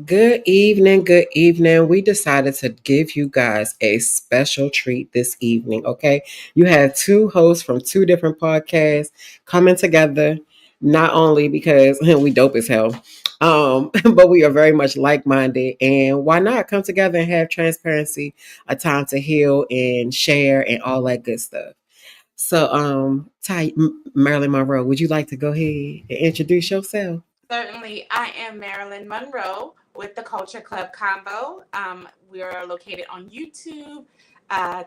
Good evening. Good evening. We decided to give you guys a special treat this evening. Okay. You have two hosts from two different podcasts coming together, not only because we dope as hell, but we are very much like minded. And why not come together and have transparency, a time to heal and share and all that good stuff? So, Marilyn Monroe, would you like to go ahead and introduce yourself? Certainly, I am Marilyn Monroe with the Culture Club Combo. We are located on YouTube,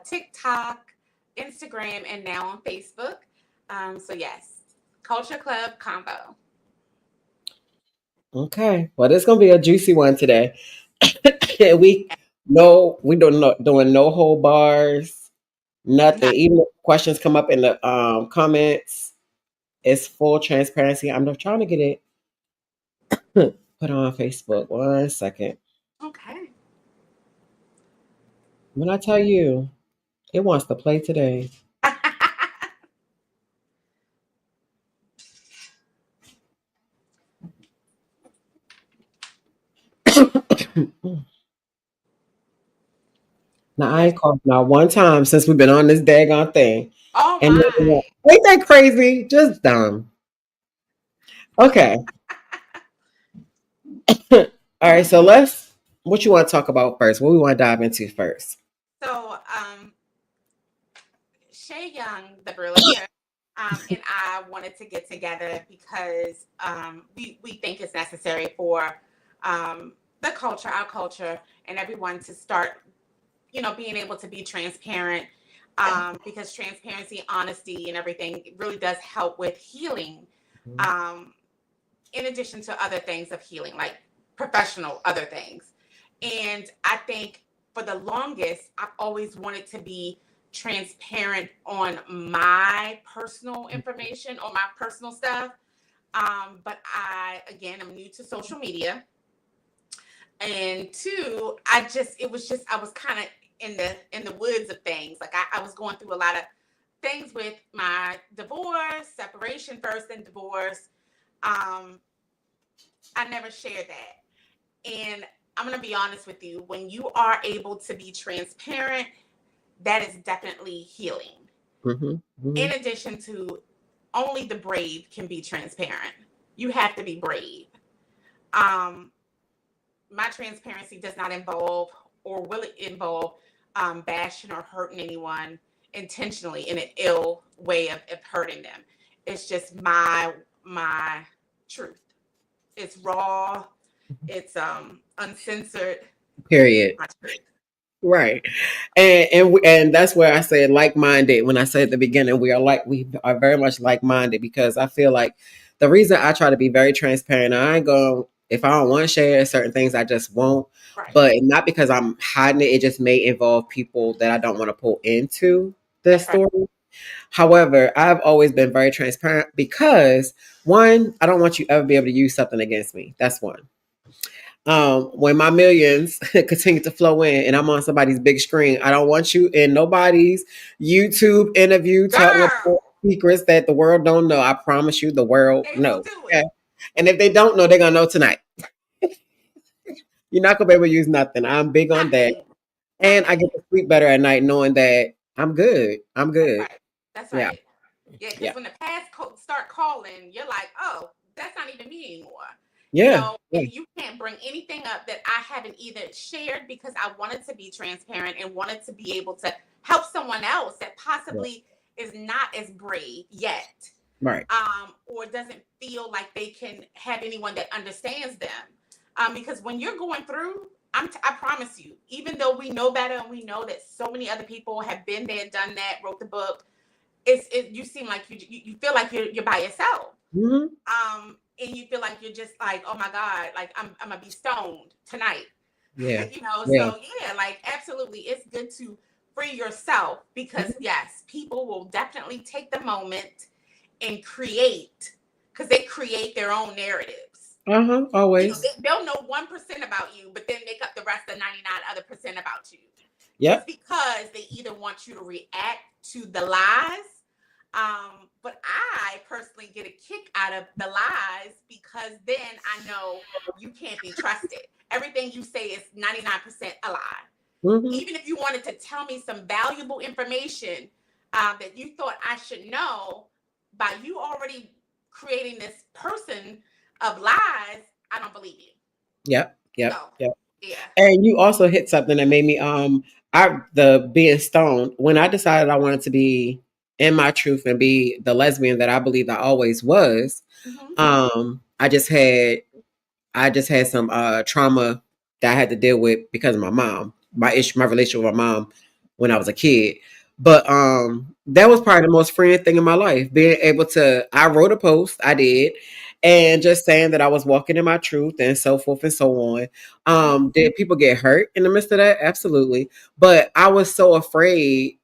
TikTok, Instagram, and now on Facebook. Yes, Culture Club Combo. Okay. Well, this gonna be a juicy one today. we we don't know doing no hold bars, nothing. Not Even if questions come up in the comments, it's full transparency. I'm not trying to get it put on Facebook. 1 second. okay. When I tell you it wants to play today. Now I Yes. ain't called not one time since we've been on this daggone thing. Oh And my. ain't that crazy? Just dumb. Okay. All right, so let's what you want to talk about first? What we want to dive into first? So, Shay Young, the realtor, and I wanted to get together because we think it's necessary for the culture, our culture, and everyone to start, being able to be transparent because transparency, honesty, and everything really does help with healing. Um, in addition to other things of healing, like professional other things. And I think for the longest, I've always wanted to be transparent on my personal information, on my personal stuff. But again, I'm new to social media. And two, I was kind of in the woods of things. Like I was going through a lot of things with my divorce, separation first, and divorce. Um, I never shared that. And I'm going to be honest with you, when you are able to be transparent, that is definitely healing. Mm-hmm. In Mm-hmm. addition to only the brave can be transparent. You have to be brave. Um, my transparency does not involve or will it involve bashing or hurting anyone intentionally in an ill way of hurting them. It's just my truth. It's raw. It's uncensored. Period. My truth. Right, and that's where I said like minded. When I said at the beginning, we are very much like minded because I feel like the reason I try to be very transparent. I ain't going if I don't want to share certain things, I just won't. Right. But not because I'm hiding it. It just may involve people that I don't want to pull into the That's right. story. However, I've always been very transparent because one, I don't want you ever be able to use something against me. That's one. When my millions continue to flow in and I'm on somebody's big screen, I don't want you in nobody's YouTube interview talking Girl, about secrets that the world don't know. I promise you the world they will knows. do Okay? it. And if they don't know, they're gonna know tonight. You're not gonna be able to use nothing. I'm big on Not that. me. Not And I me. get to sleep better at night knowing that I'm good. I'm That's good. right. That's Yeah. right. Yeah, because Yeah. when the past start calling, you're like, oh, that's not even me anymore. Yeah. Yeah. And you can't bring anything up that I haven't either shared because I wanted to be transparent and wanted to be able to help someone else that Yeah. possibly is not as brave yet, Right. or doesn't feel like they can have anyone that understands them. Because when you're going through, I promise you, even though we know better and we know that so many other people have been there, done that, wrote the book, you seem like you feel like you're by yourself. Hmm. And you feel like you're just like, oh my God, like I'm gonna be stoned tonight. Yeah. Yeah. So yeah, like absolutely, it's good to free yourself because Mhm. yes, people will definitely take the moment and create because they create their own narratives. Uh-huh. Always. They'll know 1% about you, but then make up the rest of 99 other percent about you. It's Yep. because they either want you to react to the lies. But I personally get a kick out of the lies because then I know you can't be trusted. everything you say is 99% a lie. Mm-hmm. Even if you wanted to tell me some valuable information that you thought I should know, by you already creating this person of lies, I don't believe you. Yep. So, Yep. Yep. yeah. And you also hit something that made me I the being stoned when I decided I wanted to be in my truth and be the lesbian that I believed I always was. Mm-hmm. I just had some trauma that I had to deal with because of my mom, my relationship with my mom when I was a kid. But that was probably the most freeing thing in my life. Being able to I wrote a post, I did, and just saying that I was walking in my truth and so forth and so on. Mm-hmm. Did people get hurt in the midst of that? Absolutely. But I was so afraid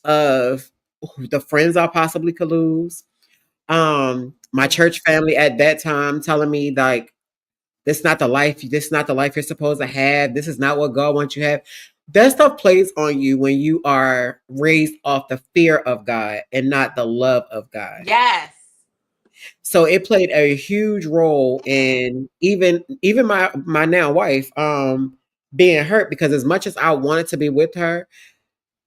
of the friends I possibly could lose. My Mm-hmm. church family at that time telling me like this is not the life you're supposed to have. This is not what God wants you to have. That stuff plays on you when you are raised off the fear of God and not the love of God. Yes. So it played a huge role Yeah. in even my now wife being hurt because as much as I wanted to be with her,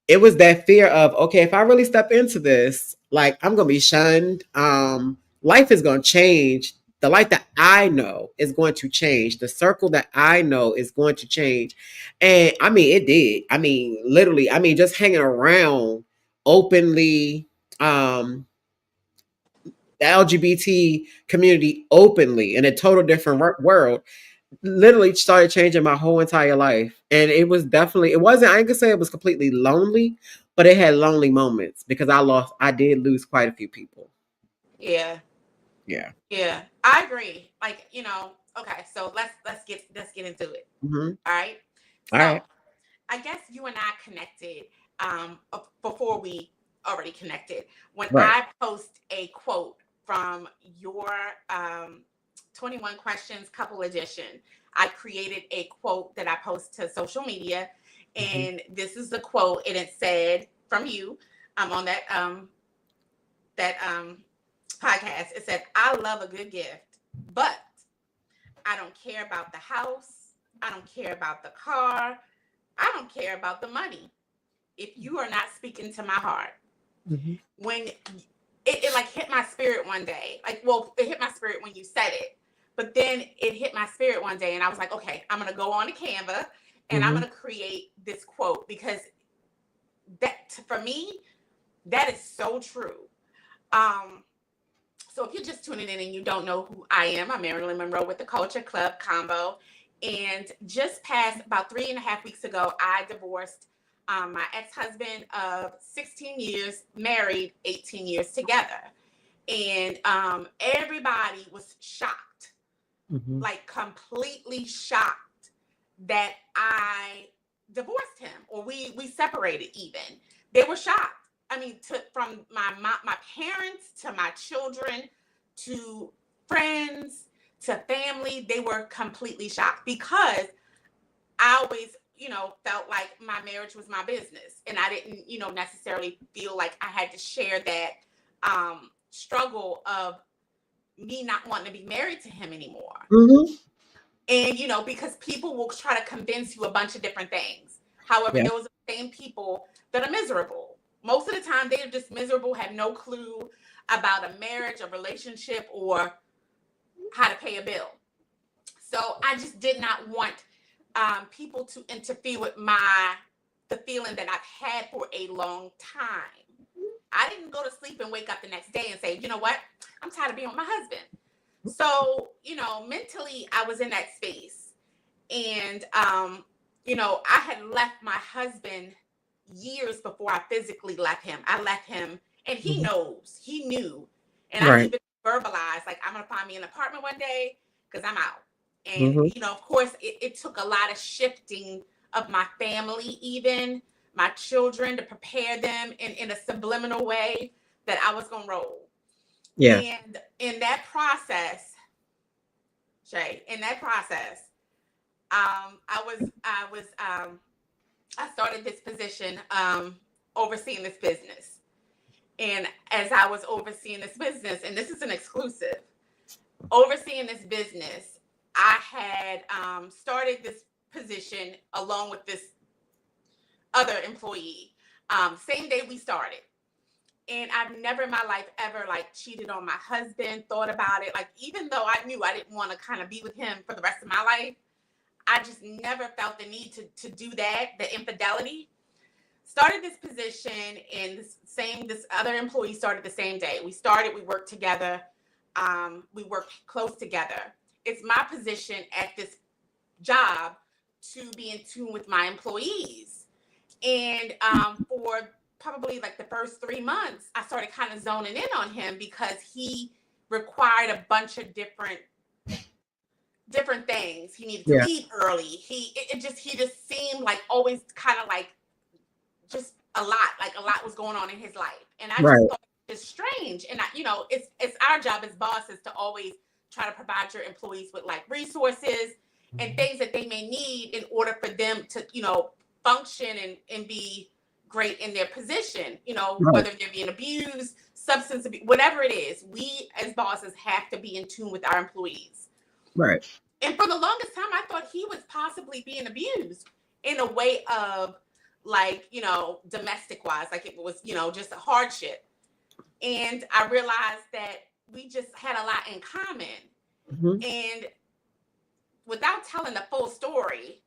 it was that fear of okay, if I really step into this, like I'm gonna be shunned. Life is gonna change. The life that I know is going to change. The circle that I know is going to change. And I mean, it did. I mean, literally, I mean, just hanging around openly, the LGBT community openly in a total different world literally started changing my whole entire life. And it was definitely, it wasn't, I ain't gonna say it was completely lonely, but it had lonely moments because I did lose quite a few people. Yeah. Yeah. Yeah. I agree. Like, okay, so let's get into it. Hmm. All right. All So right. I guess you and I connected before we already connected when Right. I post a quote from your 21 Questions Couple Edition. I created a quote that I post to social media, Hmm. and this is the quote, and it said from you on that podcast. It said, "I love a good gift, but I don't care about the house. I don't care about the car. I don't care about the money if you are not speaking to my heart." Hmm. When it like hit my spirit one day, like, well, it hit my spirit when you said it, but then it hit my spirit one day, and I was like, okay, I'm gonna go on to Canva and I'm Hmm. gonna create this quote because that for me, that is so true. Um, So if you're just tuning in and you don't know who I am, I'm Marilyn Monroe with the Culture Club Combo. And just past about 3.5 weeks ago, I divorced my ex-husband of 16 years, married 18 years together. And everybody was shocked, Hmm. like completely shocked that I divorced him or we separated even. They were shocked. I mean, from my parents to my children to friends to family, they were completely shocked because I always, felt like my marriage was my business, and I didn't, necessarily feel like I had to share that struggle of me not wanting to be married to him anymore. Hmm. And, because people will try to convince you a bunch of different things. However, Yeah. those are the same people that are miserable. Most of the time, they're just miserable, have no clue about a marriage, a relationship, or how to pay a bill. So I just did not want people to interfere with the feeling that I've had for a long time. I didn't go to sleep and wake up the next day and say, you know what? I'm tired of being with my husband. So, mentally, I was in that space. And, I had left my husband years before I physically left him. I left him, and Hmm. he knew. And I Right. even verbalized, like, I'm going to find me an apartment one day because I'm out. And, Hmm. of course, it took a lot of shifting of my family, even my children, to prepare them in a subliminal way that I was going to roll. Yeah. And in that process, Shay, in that process, I started this position, overseeing this business. And as I was overseeing this business, and this is an exclusive, overseeing this business, I had started this position along with this other employee. Same day we started. And I've never in my life ever like cheated on my husband, thought about it. Like, even though I knew I didn't want to kind of be with him for the rest of my life, I just never felt the need to do that, the infidelity. Started this position, and this other employee started the same day. We worked together, we worked close together. It's my position at this job to be in tune with my employees. And for probably like the first 3 months, I started kind of zoning in on him because he required a bunch of different things. He needed to Yeah. leave early. He just seemed like always kind of like just like a lot was going on in his life. And I just Right. thought it's strange. And it's our job as bosses to always try to provide your employees with like resources and things that they may need in order for them to, function and be great in their position, Right. whether they're being abused, substance abuse, whatever it is. We as bosses have to be in tune with our employees. Right. And for the longest time, I thought he was possibly being abused in a way of like, domestic wise, like it was, just a hardship. And I realized that we just had a lot in common. Hmm. And without telling the full story,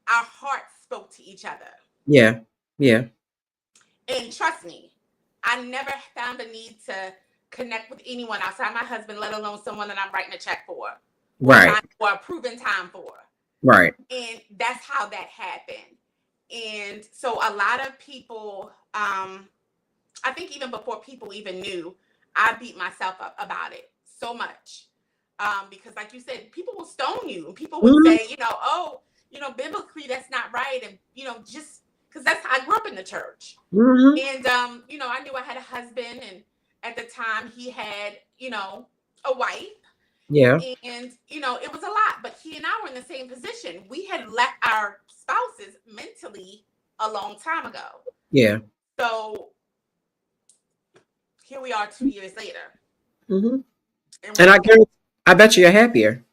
our hearts spoke to each other. Yeah. Yeah. And trust me, I never found a need to connect with anyone outside my husband, let alone someone that I'm writing a check for or Right. trying for a proven time for. Right. And that's how that happened. And so a lot of people, I think even before people even knew, I beat myself up about it so much. Because like you said, people will stone you and people would Hmm. say, oh, biblically that's not right. And, just because that's how I grew up in the church. Hmm. And, I knew I had a husband, and at the time he had, a wife. Yeah. And, it was a lot, but he and I were in the same position. We had left our spouses mentally a long time ago. Yeah. So here we are 2 years later, Hmm. and And we're still I bet you're happier.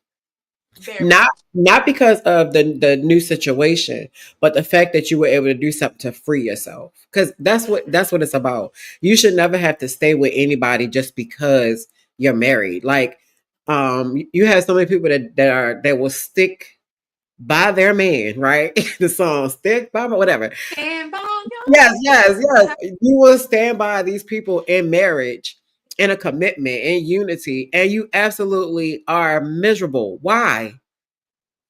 very Not happy. not because of the new situation, but the fact that you were able to do something to free yourself. Because that's what it's about. You should never have to stay with anybody just because you're married. Like, you have so many people that will stick by their man, right? The song "Stick by My," whatever. Stand by Yes, yes, yes. your You will stand by these people in marriage, in a commitment, in unity, and you absolutely are miserable. Why?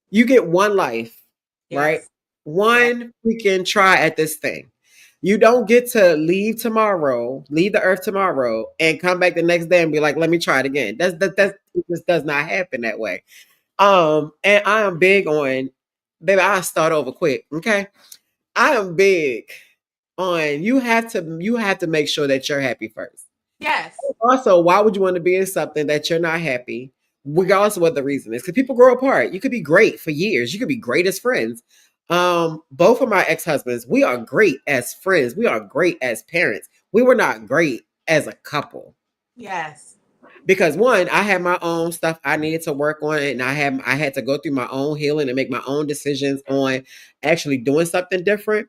You get one life, right? yes, yes, One freaking try at this thing. You don't get to leave the earth tomorrow, and come back the next day and be like, "Let me try it again." It just does not happen that way. And I am big on, baby. I'll start over quick. Okay, I am big on you have to make sure that you're happy first. yes, Also, why would you want to be in something that you're not happy, regardless of what the reason is? Because people grow apart. You could be great for years. You could be great as friends. Both of my ex-husbands, we are great as friends. We are great as parents. We were not great as a couple. yes, Because one, I had my own stuff I needed to work on, and I had to go through my own healing and make my own decisions on actually doing something different.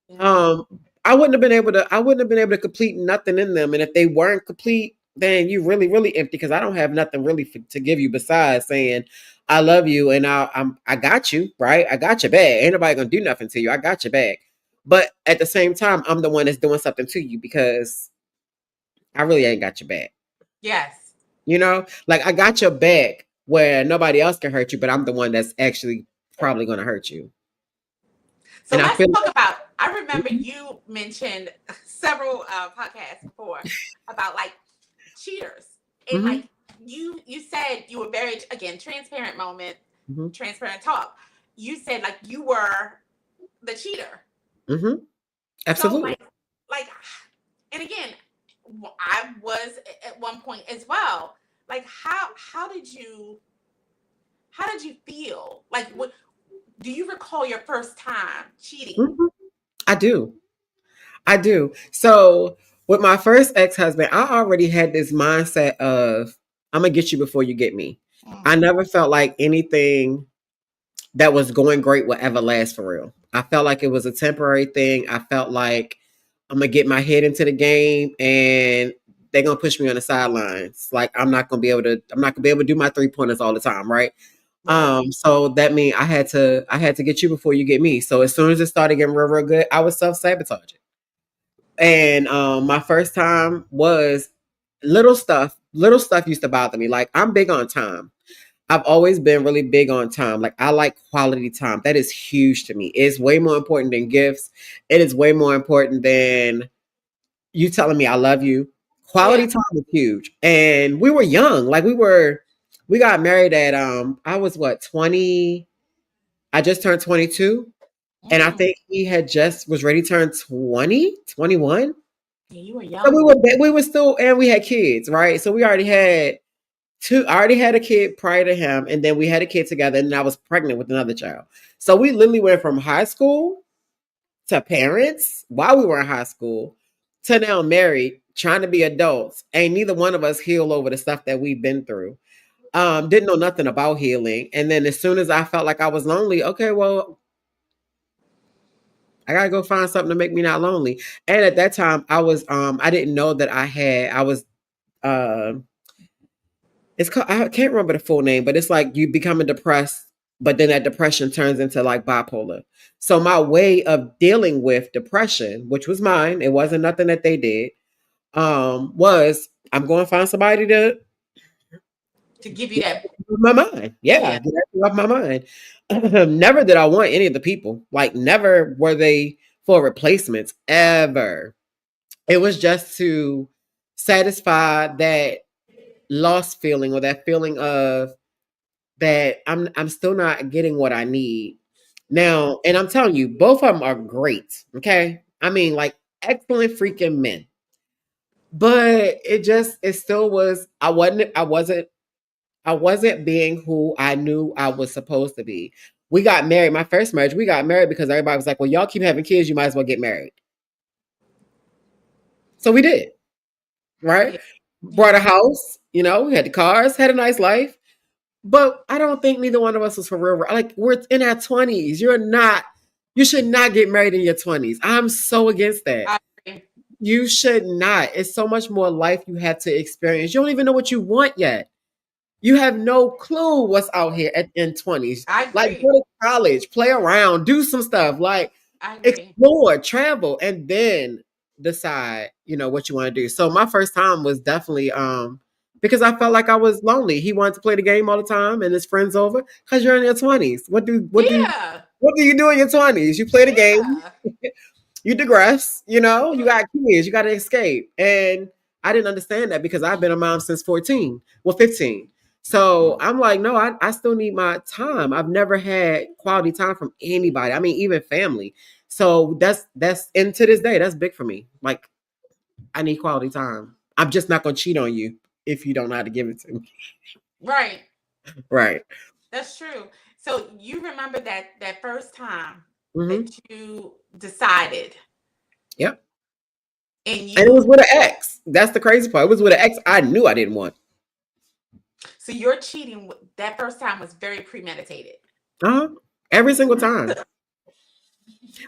yes, um I wouldn't have been able to complete nothing in them, and if they weren't complete, then you really really empty, because I don't have nothing really to give you besides saying I love you, and I got you, right? I got your back. Ain't nobody gonna do nothing to you. I got your back. But at the same time, I'm the one that's doing something to you, because I really ain't got your back. yes. Like, I got your back where nobody else can hurt you, but I'm the one that's actually probably gonna hurt you. So And I let's feel talk about. I remember you mentioned several podcasts before about like cheaters, and like, like you said you were very, again, transparent moment, hmm transparent talk. You said like you were the cheater. hmm hmm So absolutely. like, and again, I was at one point as well. Like, how did you feel? Like, what do you recall your first time cheating? Mhm. I do. I do. So with my first ex-husband, I already had this mindset of, I'm gonna get you before you get me. I Mm. never felt like anything that was going great would ever last for real. I felt like it was a temporary thing. I felt like I'm gonna get my head into the game and they're gonna push me on the sidelines. Like I'm not gonna be able to do my 3 pointers all the time, right? Right. So that means I had to get you before you get me. So as soon as it started getting real, real good, I was self-sabotaging. And my first time was little stuff used to bother me. Like I'm big on time. I've always been really big on time. Like I like quality time. That is huge to me. It's way more important than gifts. It is way more important than you telling me I love you. Yeah. Quality time is huge. And we were young. We got married at I was what, 20. I just turned 22. And I Mm. think he had just was ready to turn 20, 21. Yeah, you were So young. we were still, and we had kids, right? So we already had two. I already had a kid prior to him, and then we had a kid together, and then I was pregnant with another child. So we literally went from high school to parents while we were in high school to now married, trying to be adults. Ain't neither one of us healed over the stuff that we've been through. Didn't know nothing about healing. And then as soon as I felt like I was lonely, okay, well, I gotta go find something to make me not lonely. And at that time, I didn't know that I was uh it's called, I can't remember the full name, but it's like you becoming depressed, but then that depression turns into like bipolar. So my way of dealing with depression, which was mine, it wasn't nothing that they did, was I'm going to find somebody to To give you get that. that off my mind. Yeah, Yeah. get that off my mind. Never did I want any of the people. Like never were they for replacements ever. It was just to satisfy that lost feeling or that feeling of that I'm still not getting what I need. Now, and I'm telling you, both of them are great. Okay. I mean, like excellent freaking men. But it still was, I wasn't being who I knew I was supposed to be. We got married, my first marriage, we got married because everybody was like, well, y'all keep having kids, you might as well get married. So we did, right? Yeah. Brought a Yeah. house, we had the cars, had a nice life. But I don't think neither one of us was for real. Like we're in our 20s. You should not get married in your 20s. I'm so against that. I agree. You should not. It's so much more life you have to experience. You don't even know what you want yet. You have no clue what's out here in 20s. I Like agree. go to college, play around, do some stuff, like I agree. explore, travel, and then decide, what you want to do. So my first time was definitely because I felt like I was lonely. He wanted to play the game all the time and his friends over because you're in your 20s. Yeah. What do you do in your 20s? You play the game, Yeah. you digress, you got kids, you got to escape. And I didn't understand that because I've been a mom since 14, well, 15. So I'm like, no, I still need my time. I've never had quality time from anybody. I mean, even family. So and to this day, that's big for me. Like, I need quality time. I'm just not going to cheat on you if you don't know how to give it to me. Right. Right. That's true. So you remember that first time that Hmm. you decided Yep. and And it was you with an ex. That's the crazy part. It was with an ex I knew I didn't want. so your cheating that first time was very premeditated. Uh-huh. Every single time.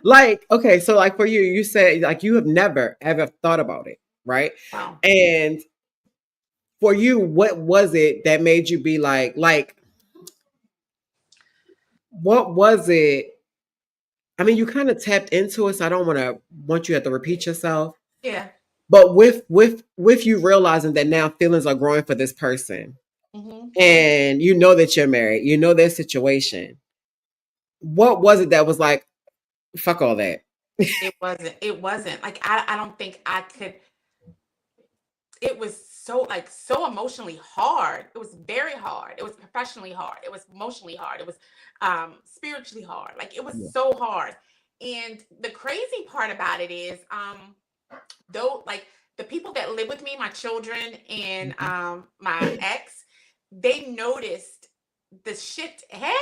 Like, okay, so like for you, you said like you have never ever thought about it, right? Wow. And for you, what was it that made you be like, what was it? I mean, you kind of tapped into it, so I don't want you to have to repeat yourself. Yeah. But with you realizing that now feelings are growing for this person, Hmm. and you know that you're married, you know their situation. What was it that was like, fuck all that? It wasn't. It wasn't. Like I don't think I could. It was so emotionally hard. It was very hard. It was professionally hard. It was emotionally hard. It was spiritually hard. Like it was Yeah. so hard. And the crazy part about it is though like the people that live with me, my children and Mhm. my ex, they noticed the shift. Hey,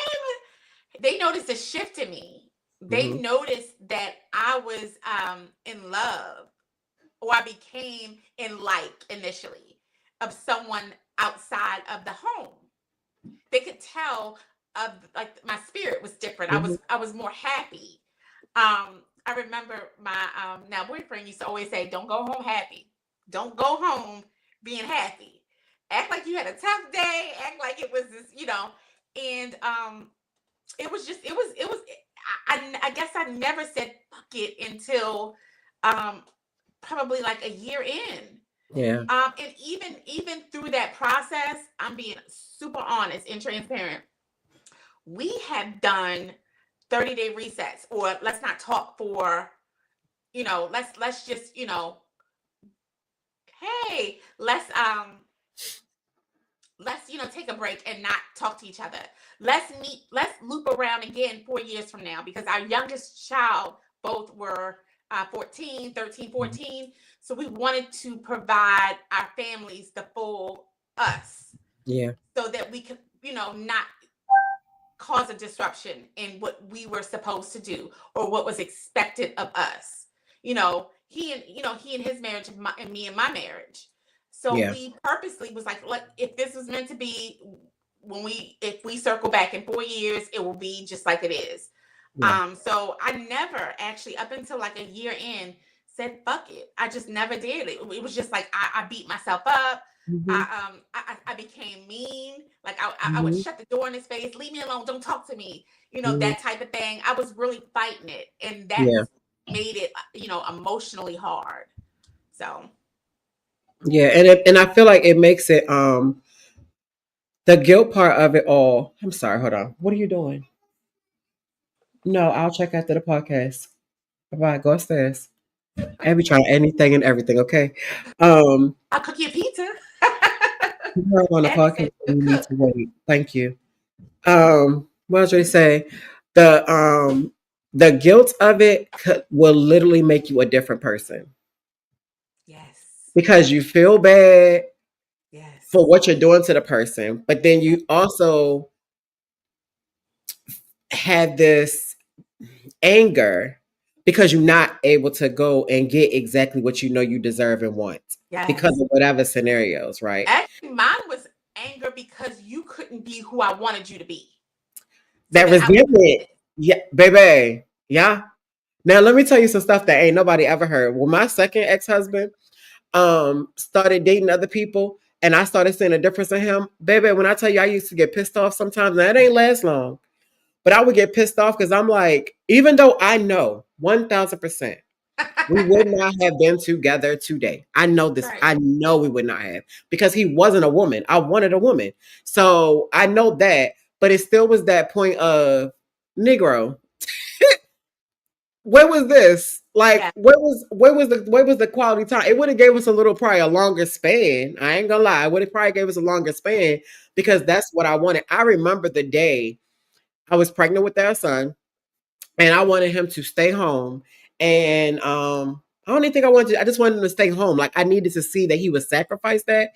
they noticed a shift in me. They Mhm. noticed that I was in love, or I became in like initially of someone outside of the home. they could tell of like my spirit was different. Mhm. I was more happy. I remember my now boyfriend used to always say, "Don't go home happy. Don't go home being happy. Act like you had a tough day. Act like it was this, you know." And it was just it was. I guess I never said fuck it until um probably like a year in. Yeah. And even through that process, I'm being super honest and transparent. We have done 30-day resets, or let's not talk for, you know, let's just, you know, hey, let's, you know, take a break and not talk to each other. Let's meet, let's loop around again 4 years from now, because our youngest child both were 14, 13, Mhm. 14. So we wanted to provide our families the full us, Yeah. so that we could, you know, not cause a disruption in what we were supposed to do or what was expected of us. You know, he and his marriage, and me and my marriage. So Yeah. we purposely was like, if this was meant to be, if we circle back in 4 years, it will be just like it is. Yeah. So I never actually, up until like a year in, said fuck it. I just never did it. It was just like I beat myself up. Mhm. I became mean. Like I would Mhm. shut the door in his face, leave me alone, don't talk to me. You know, Mhm. that type of thing. I was really fighting it, and that's Yeah. made it, you know, emotionally hard. So Yeah. And I feel like it makes it the guilt part of it all. I'm sorry, hold on. What are you doing? No, I'll check after the podcast. Bye bye. Go upstairs. I be trying anything and everything, okay? Um I'll cook you a pizza. You're on the Daddy podcast, said you good need cook. to wait. Thank you. What was I say? The guilt of it will literally make you a different person Yes. because you feel bad for Yes. what you're doing to the person, but then you also have this anger because you're not able to go and get exactly what you know you deserve and want because Yes. of whatever scenarios, right? Actually, mine was anger because you couldn't be who I wanted you to be. So That then I resentment, yeah, baby, yeah. Now let me tell you some stuff that ain't nobody ever heard. When my second ex-husband started dating other people and I started seeing a difference in him, baby, when I tell you I used to get pissed off sometimes, now it ain't last long. But I would get pissed off because I'm like, even though I know 1000% we would not have been together today. I know this. right. I know we would not have because he wasn't a woman. I wanted a woman. So I know that, but it still was that point of Negro. Where was this? Like, Yeah. where was the quality time? It would have gave us a little probably a longer span. I ain't gonna lie. It would have probably gave us a longer span because that's what I wanted. I remember the day I was pregnant with their son and I wanted him to stay home. And I don't even think I wanted to, I just wanted him to stay home. Like I needed to see that he would sacrifice that.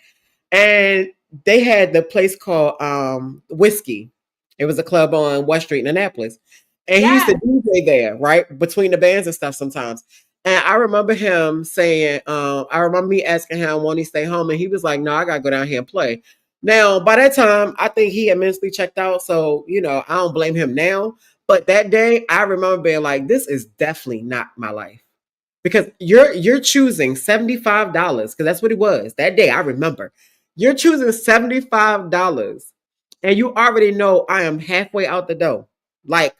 And they had the place called Whiskey. It was a club on West Street in Annapolis. And he used to Yeah. DJ there, right? Between the bands and stuff sometimes. And I remember him saying, I remember me asking him when he stay home, and he was like, no, I gotta go down here and play. Now, by that time, I think he had mentally checked out. So, you know, I don't blame him now. But that day, I remember being like, this is definitely not my life because you're choosing $75 because that's what it was that day. I remember you're choosing $75, and you already know I am halfway out the door. Like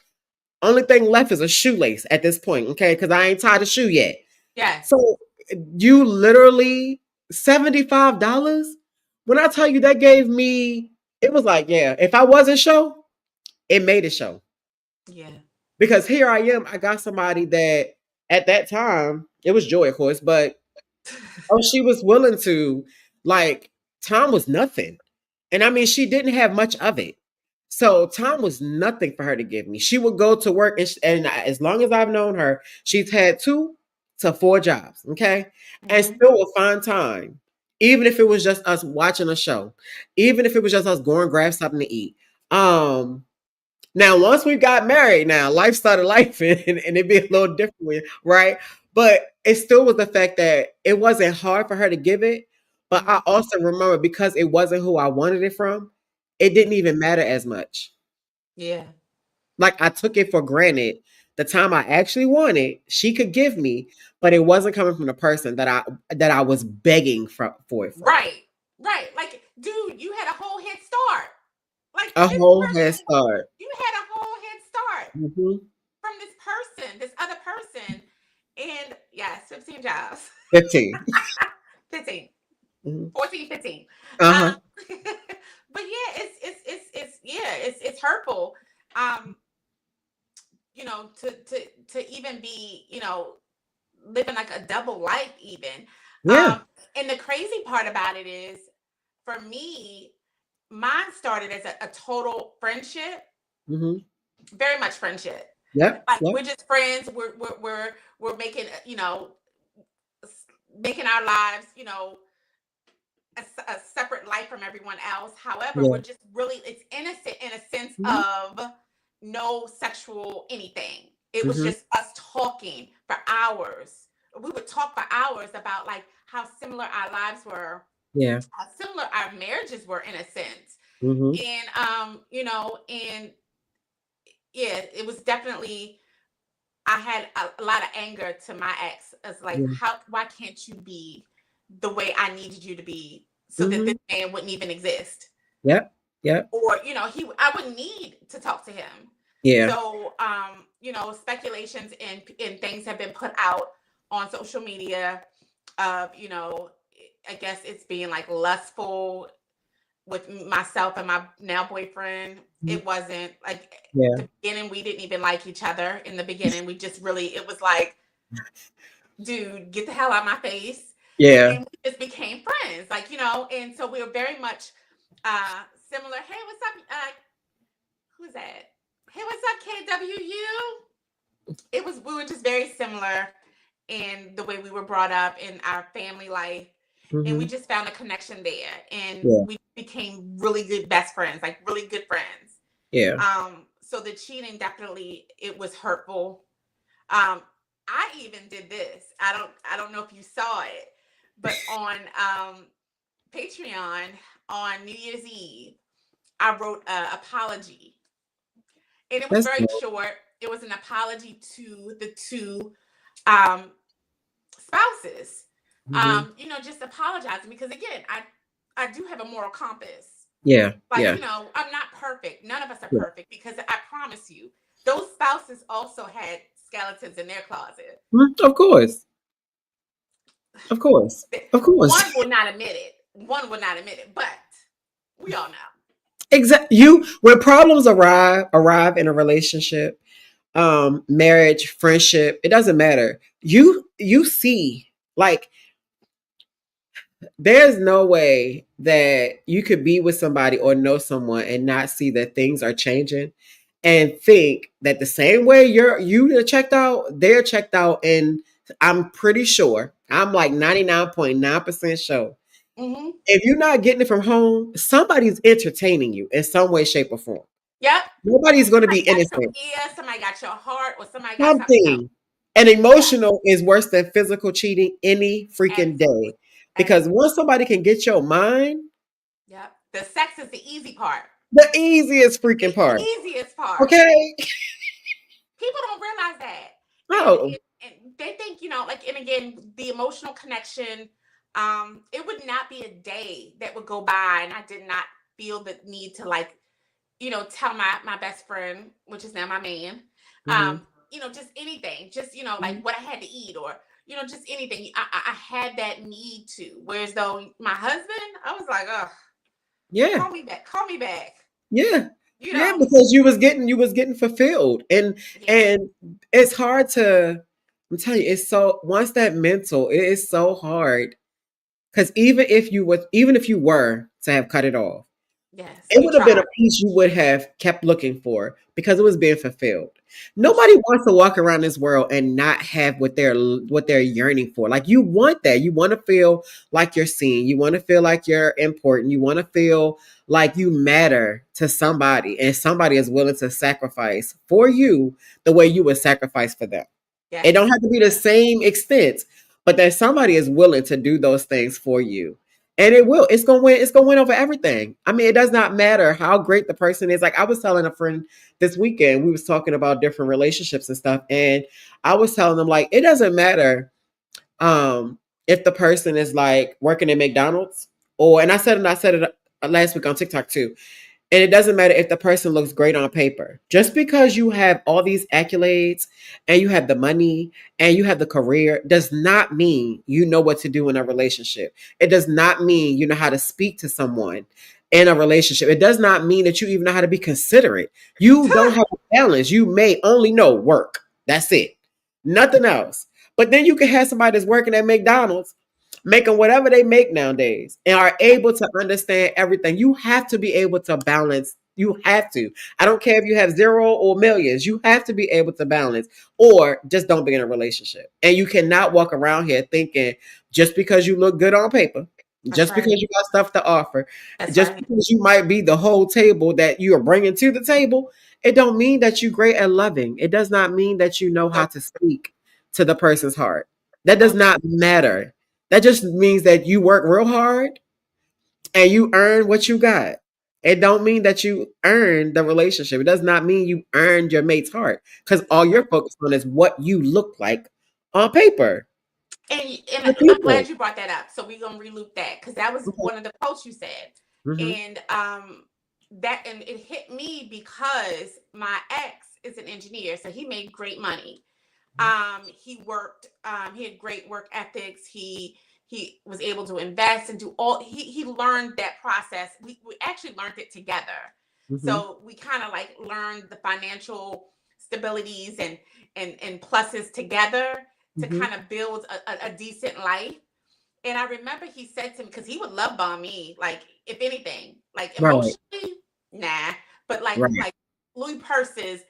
only thing left is a shoelace at this point, okay? Because I ain't tied a shoe yet. Yes. So you literally $75. When I tell you that gave me, it was like yeah. If I wasn't show, it made a show Yeah. because here I am. I got somebody that at that time it was Joy, of course, but oh, she was willing to, like, time was nothing. And I mean, she didn't have much of it. So time was nothing for her to give me. She would go to work, and as long as I've known her, she's had 2 to 4 jobs, okay? And Hmm. still would find time, even if it was just us watching a show, even if it was just us going grab something to eat. Um, Now, once we got married, now life started life and it'd be a little different, right? But it still was the fact that it wasn't hard for her to give it. But Hmm. I also remember because it wasn't who I wanted it from, it didn't even matter as much. Yeah. Like I took it for granted. The time I actually wanted, she could give me, but it wasn't coming from the person that I was begging for it from. Right. Right. Like, dude, you had a whole head start. Like A this whole head person, start. you had a whole head start Hmm. from this person, this other person. And yes, 15 jobs. 15. 15. Hmm. 14, 15. Uh-huh. Um, but yeah, it's hurtful. Um, to even be, living like a double life even. Yeah. Um, and the crazy part about it is for me, mine started as a total friendship, Hmm. very much friendship. Yep. Like Yep. we're just friends. We're making, making our lives, a separate life from everyone else. However, Yeah. we're just really, it's innocent in a sense Hmm. of no sexual anything. It was Hmm. just us talking for hours. We would talk for hours about like how similar our lives were, Yeah. how similar our marriages were in a sense. Hmm. And and yeah, it was definitely, I had a lot of anger to my ex as like, Yeah. why can't you be the way I needed you to be so that this Hmm. man wouldn't even exist? Yep. Yep. Or, I wouldn't need to talk to him. Yeah. So, speculations and things have been put out on social media of, I guess it's being like lustful with myself and my now boyfriend. Mhm. It wasn't like Yeah. the beginning, we didn't even like each other in the beginning. We just really, it was like, dude, get the hell out of my face. And Yeah. then we just became friends, like, and so we were very much similar. Hey, what's up? Who's that? Hey, what's up, KWU? We were just very similar in the way we were brought up in our family life. And we Hmm. just found a connection there. And Yeah. we became really good best friends, like really good friends. Yeah. So the cheating, definitely, it was hurtful. Um, I even did this. I don't know if you saw it, but on Patreon on New Year's Eve, I wrote an apology, and it was That's very good. short. It was an apology to the two um, spouses. Hmm. Just apologizing because again, I do have a moral compass. Yeah. Like, Yeah. I'm not perfect. None of us are Yeah. perfect because I promise you, those spouses also had skeletons in their closet. Of course. Of course. Of course. One will not admit it. One will not admit it, but we all know. Exactly. You when problems arrive in a relationship, marriage, friendship, it doesn't matter. You see, like there's no way that you could be with somebody or know someone and not see that things are changing and think that the same way you checked out, they're checked out. And I'm pretty sure, I'm like 99.9% sure. Mm-hmm. If you're not getting it from home, somebody's entertaining you in some way, shape, or form. Yep. Nobody's going to be Somebody got your innocent. ear, somebody got your heart, or somebody got something else. Something. And Yeah, emotional is worse than physical cheating any freaking absolutely. day. Because Absolutely. once somebody can get your mind, Yep. The sex is the easy part. the easiest freaking The part. easiest part. Okay? People don't realize that. And, No. and, and they think, like, and again, the emotional connection, it would not be a day that would go by and I did not feel the need to like, tell my best friend, which is now my man, Hmm. just anything, just, like what I had to eat or, just anything. I had that need to. Whereas though my husband, I was like, oh, Yeah. call me back, Yeah. you Yeah, know? because you was getting fulfilled. And Yeah. and it's hard to I'm telling you, it's so once that mental, it is so hard. Because even if you were to have cut it off, Yes. it You would have been a tried. piece you would have kept looking for because it was being fulfilled. For sure. Nobody wants to walk around this world and not have what they're yearning for. Like you want that. You want to feel like you're seen. You want to feel like you're important. You want to feel like you matter to somebody and somebody is willing to sacrifice for you the way you would sacrifice for them. It don't Yes. have to be the same extent, but that somebody is willing to do those things for you. And it will. It's gonna win. It's gonna win over everything. I mean, it does not matter how great the person is. Like I was telling a friend this weekend, we was talking about different relationships and stuff, and I was telling them like it doesn't matter if the person is like working at McDonald's or and I said it last week on TikTok too. And it doesn't matter if the person looks great on paper. Just because you have all these accolades and you have the money and you have the career does not mean you know what to do in a relationship. It does not mean you know how to speak to someone in a relationship. It does not mean that you even know how to be considerate. You don't have a balance. You may only know work. That's it. Nothing else. But then you can have somebody that's working at McDonald's making whatever they make nowadays and are able to understand everything. You have to be able to balance. You have to. I don't care if you have zero or millions. You have to be able to balance or just don't be in a relationship. And you cannot walk around here thinking just because you look good on paper, That's just because right. you got stuff to offer, That's just right. because you might be the whole table that you are bringing to the table, it don't mean that you're great at loving. It does not mean that you know how Nope. to speak to the person's heart. That does Nope. not matter. That just means that you work real hard and you earn what you got. It don't mean that you earn the relationship. It does not mean you earned your mate's heart because all you're focused on is what you look like on paper And to I'm glad people. you brought that up. So we're gonna reloop that because that was Okay. one of the quotes you said, Hmm. and that and it hit me because my ex is an engineer, so he made great money. He worked. He had great work ethics. He was able to invest and do all. He learned that process. We actually learned it together. Hmm. So we kind of like learned the financial stabilities and pluses together to Hmm. kind of build a decent life. And I remember he said to me, because he would love bomb me, like if anything, like Right. emotionally, nah, but like Right. like Louis purses,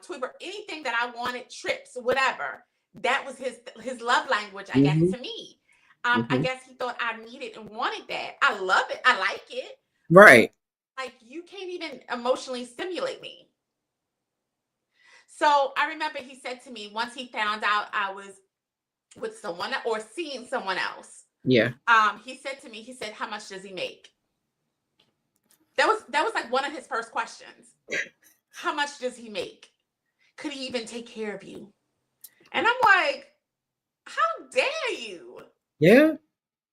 Twitter, anything that I wanted, trips, whatever. That was his love language, I guess, Hmm. to me. I Hmm. guess he thought I needed and wanted that. I love it. I like it, but Right. like you can't even emotionally stimulate me. So I remember he said to me once he found out I was with someone or seeing someone else. Yeah. He said to me, he said, "How much does he make?" That was like one of his first questions. How much does he make? Could he even take care of you? And I'm like, how dare you? Yeah.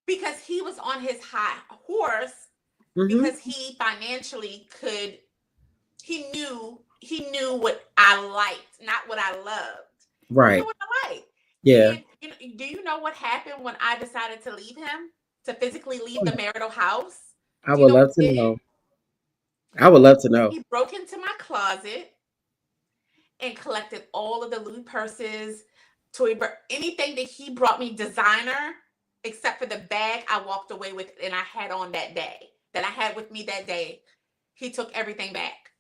Because he was on his high horse Hmm. because he financially could he knew what I liked, not what I loved. He knew Right. what I liked. Yeah. And do you know what happened when I decided to leave him? To physically leave the marital house? I Do you would know what love to he did? know. I would love to know. He broke into my closet and collected all of the Louis purses, anything that he brought me designer, except for the bag I walked away with and I had on that day, that I had with me that day. He took everything back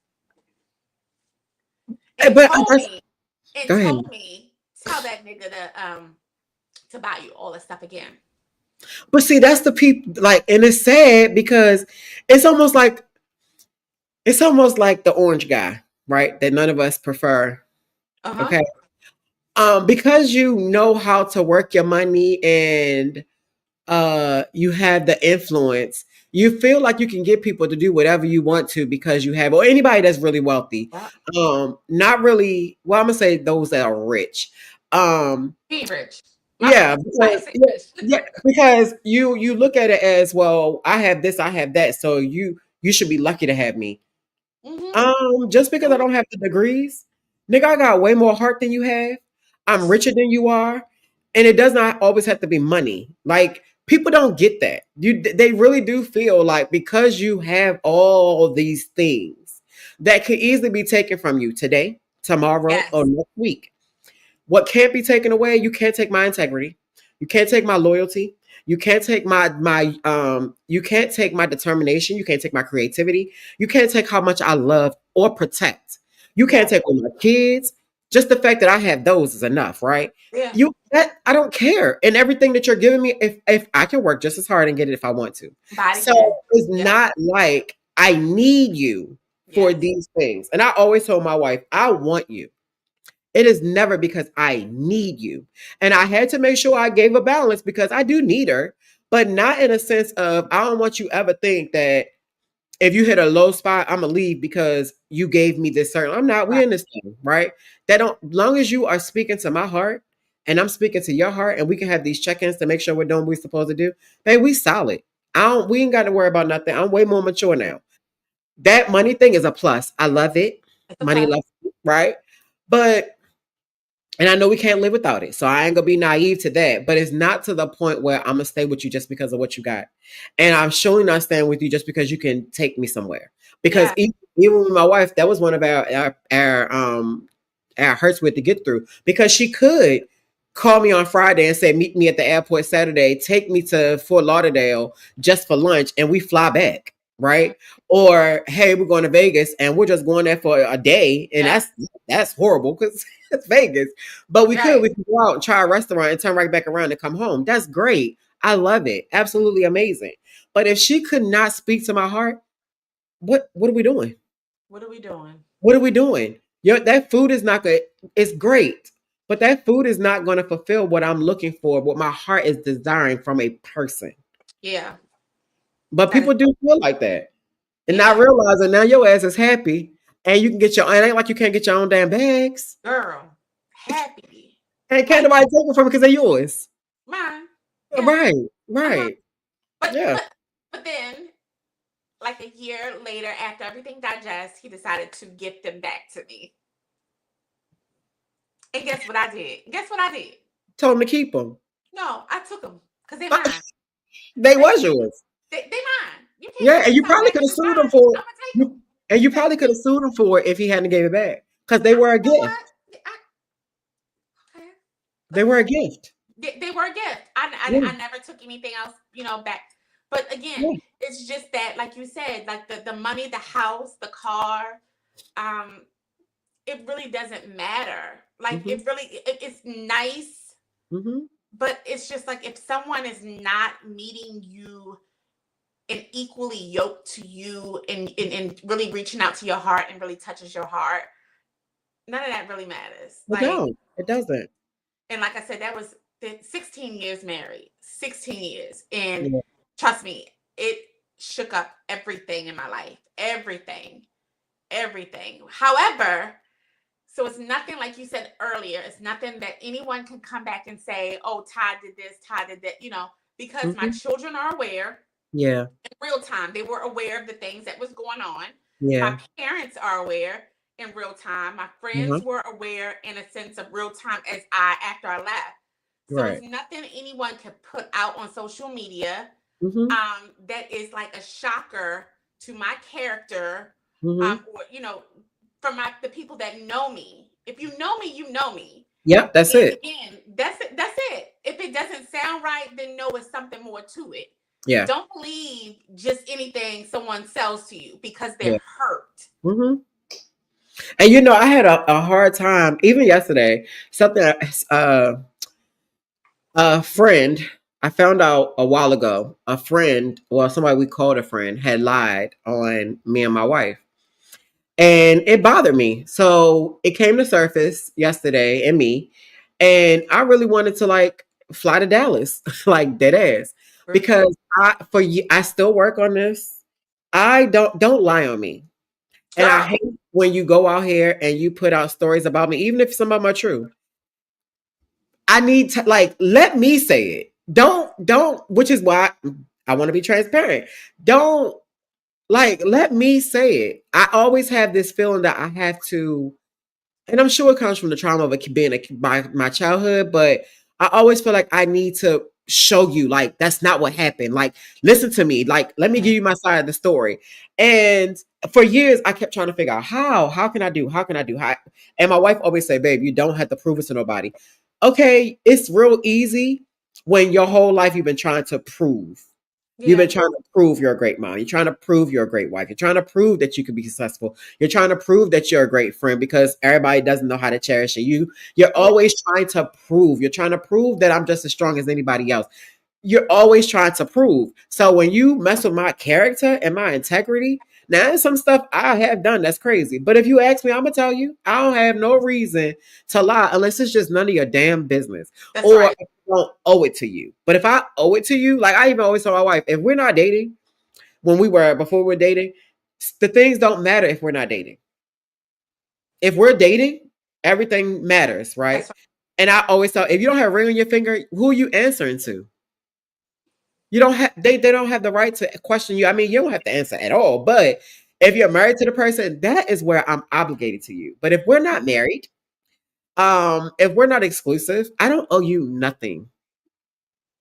and But told that's me, and go ahead. told me, tell that nigga to buy you all the stuff again. But see, that's the people like, and it's sad because it's almost like it's almost like the orange guy, right? That none of us prefer. Uh-huh. Okay. Because you know how to work your money and you have the influence, you feel like you can get people to do whatever you want to because you have, or anybody that's really wealthy. Yeah. Not really, well, I'm gonna say those that are rich. Um, Be rich. My yeah, bad. I because say yeah, rich. yeah, because you look at it as well, I have this, I have that, so you should be lucky to have me. Mm-hmm. Just because I Nope. don't have the degrees, nigga, I got way more heart than you have. I'm richer than you are, and it does not always have to be money. Like people don't get that. They really do feel like because you have all these things that could easily be taken from you today, tomorrow, or Yes. next week. What can't be taken away? You can't take my integrity. You can't take my loyalty. You can't take my you can't take my determination. You can't take my creativity. You can't take how much I love or protect. You can't Yes. take all my kids. Just the fact that I have those is enough, right? Yeah. You that I don't care. And everything that you're giving me, if I can work just as hard and get it if I want to. Buy it So again. it's Yep. not like I need you for Yes. these things. And I always told my wife, I want you. It is never because I need you. And I had to make sure I gave a balance because I do need her. but not in a sense of I don't want you ever think that if you hit a low spot, I'm gonna leave because you gave me this certain. I'm not. We Right. in this thing, right? That don't. Long as you are speaking to my heart and I'm speaking to your heart, and we can have these check-ins to make sure we're doing what we're supposed to do. Babe, we solid. I don't. We ain't got to worry about nothing. I'm way more mature now. That money thing is a plus. I love it. It's a Money plus. love, right? But and I know we can't live without it. So I ain't gonna be naive to that. But it's not to the point where I'm gonna stay with you just because of what you got. And I'm surely not staying with you just because you can take me somewhere. Because Yeah. even with my wife, that was one of our hurts with to get through. Because she could call me on Friday and say, meet me at the airport Saturday, take me to Fort Lauderdale just for lunch, and we fly back. Mhm. Right. Or hey, we're going to Vegas and we're just going there for a day. And Yeah. that's horrible because it's Vegas. But Right. we can go out and try a restaurant and turn right back around and come home. That's great. I love it. Absolutely amazing. But if she could not speak to my heart, what are we doing? What are we doing? What are we doing? That food is not good. It's great, but that food is not going to fulfill what I'm looking for, what my heart is desiring from a person. Yeah. But That is. people do feel like that, and not Yeah. realizing now your ass is happy, and you can get your. It ain't like you can't get your own damn bags, Girl. Happy. and can't Like nobody take them from it because they're yours. mine. Yeah. Right, Uh-huh. right, But yeah. but but then, like a year later, after everything digests, he decided to gift them back to me. And guess what I did? Guess what I did? Told them to keep them. No, I took them because they're mine. They They was yours. they mine. You can't Yeah, give and me you something probably back could if have it's sued them mine. for it. I'm gonna take them. And you That probably could have sued them for it if he hadn't gave it back because they I, were a you know gift. what? Okay, They were a okay. gift. They were a gift. Yeah, I never took anything else, back. But again, yeah. it's just that, like you said, like the money, the house, the car, um, it really doesn't matter. Like Hmm. it's nice, Hmm. but it's just like if someone is not meeting you and equally yoked to you and really reaching out to your heart and really touches your heart, none of that really matters. It Like, don't. It doesn't. and like I said, that was 16 years married, 16 years. And Yeah. trust me, it shook up everything in my life. Everything. Everything. However, so it's nothing like you said earlier. It's nothing that anyone can come back and say, oh, Ty did this, Ty did that, because my Hmm. children are aware Yeah. in real time. They were aware of the things that was going on. My Yeah. parents are aware in real time. My Uh-huh. friends were aware in a sense of real time after I left. So it's Right. nothing anyone could put out on social media Hmm. that is like a shocker to my character, Hmm. or from the people that know me. If you know me, you know me. Yep. That's And it. again, that's it. That's it. If it doesn't sound right, then know it's something more to it. Yeah. Don't believe just anything someone sells to you because they're Yeah. hurt. Hmm. And I had a hard time even yesterday. Something. A friend. I found out a while ago. A friend, well, somebody we called a friend, had lied on me and my wife. And it bothered me. So it came to surface yesterday and me. And I really wanted to like fly to Dallas, like dead ass. Because I still work on this. I don't lie on me. And I Girl, hate when you go out here and you put out stories about me, even if some of them are true. I need to like let me say it. Don't, which is why I want to be transparent. Don't like let me say it. I always have this feeling that I have to, and I'm sure it comes from the trauma of being my childhood, but I always feel like I need to show you like that's not what happened. Like listen to me. Like let me yeah, give you my side of the story. And for years I kept trying to figure out how can I do? How can I do? How? And my wife always say, "Babe, you don't have to prove it to nobody." Okay, it's real easy when your whole life you've been trying to prove. You've been yeah, trying to prove you're a great mom. You're trying to prove you're a great wife. You're trying to prove that you can be successful. You're trying to prove that you're a great friend because everybody doesn't know how to cherish you. You're yeah, always trying to prove. You're trying to prove that I'm just as strong as anybody else. You're always trying to prove. So when you mess with my character and my integrity, Now, there's some stuff I have done that's crazy. But if you ask me, I'm gonna tell you, I don't have no reason to lie unless it's just none of your damn business. That's Or right. if I don't owe it to you. But if I owe it to you, like I even always tell my wife, if we're not dating, when we were before we were dating, the things don't matter if we're not dating. If we're dating, everything matters, right? That's right. And I always tell, if you don't have a ring on your finger, who are you answering to? You don't have they don't have the right to question you. I mean, you don't have to answer at all. But if you're married to the person, that is where I'm obligated to you. But if we're not married, if we're not exclusive, I don't owe you nothing.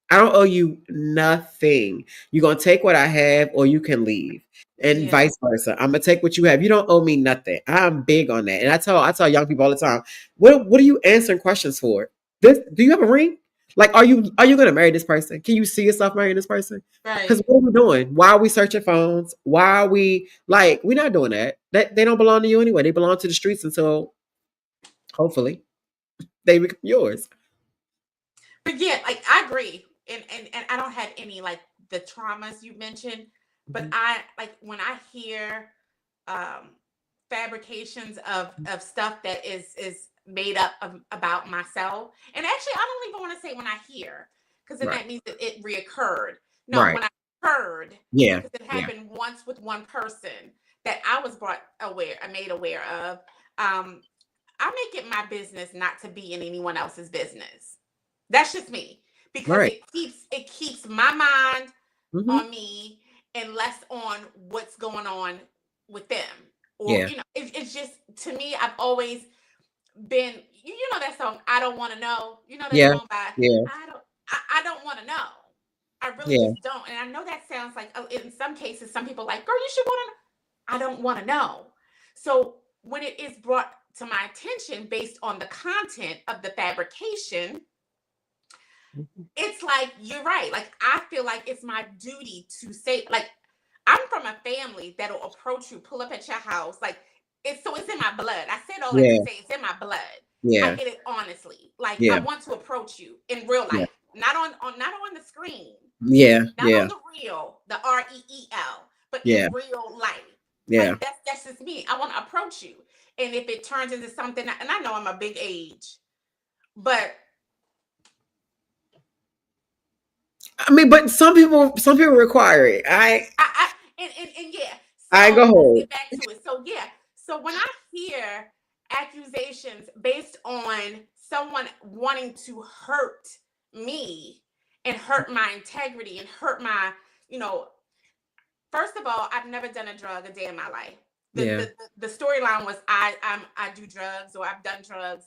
I don't owe you nothing. You're gonna take what I have or you can leave. And Yeah. vice versa. I'm gonna take what you have. You don't owe me nothing. I'm big on that. And I tell young people all the time, what are you answering questions for? This do you have a ring? Like are you gonna marry this person? Can you see yourself marrying this person? Because Right. what are we doing? Why are we searching phones? Why are we like we're not doing that? That they don't belong to you anyway. They belong to the streets until hopefully they become yours. But yeah, like I agree. And I don't have any like the traumas you mentioned, but Mhm. I like when I hear um fabrications of stuff that is made up about myself. And actually I don't even want to say when I hear, because then Right. that means that it reoccurred. No, Right. when I heard, Yeah. because it Yeah. happened once with one person that I was brought aware, I made aware of. Um, I make it my business not to be in anyone else's business. That's just me, because Right. it keeps my mind Hmm. on me and less on what's going on with them. Or Yeah. it's just, to me, I've always been, you know that song, I don't want to know. You know that Yeah. song by Yeah. I don't want to know. I really Yeah. just don't. And I know that sounds like, in some cases some people like, girl, you should want to. I don't want to know. So when it is brought to my attention based on the content of the fabrication, Mhm. it's like, you're right. Like I feel like it's my duty to say, like, I'm from a family that'll approach you, pull up at your house, like it's in my blood. I said all that to Yeah. say it's in my blood. I Yeah. get it honestly. Like I Yeah. want to approach you in real Yeah. life, not on the screen, Yeah. not on Yeah. the real, the REEL, but Yeah. in real life. Yeah. Like that's just me. I want to approach you, and if it turns into something, and I know I'm a big age, but I mean, but some people require it. and yeah. I So go let's hold. get back to it. So yeah. So when I hear accusations based on someone wanting to hurt me and hurt my integrity and hurt my, you know, first of all, I've never done a drug a day in my life. The Yeah. the the storyline was I do drugs or I've done drugs.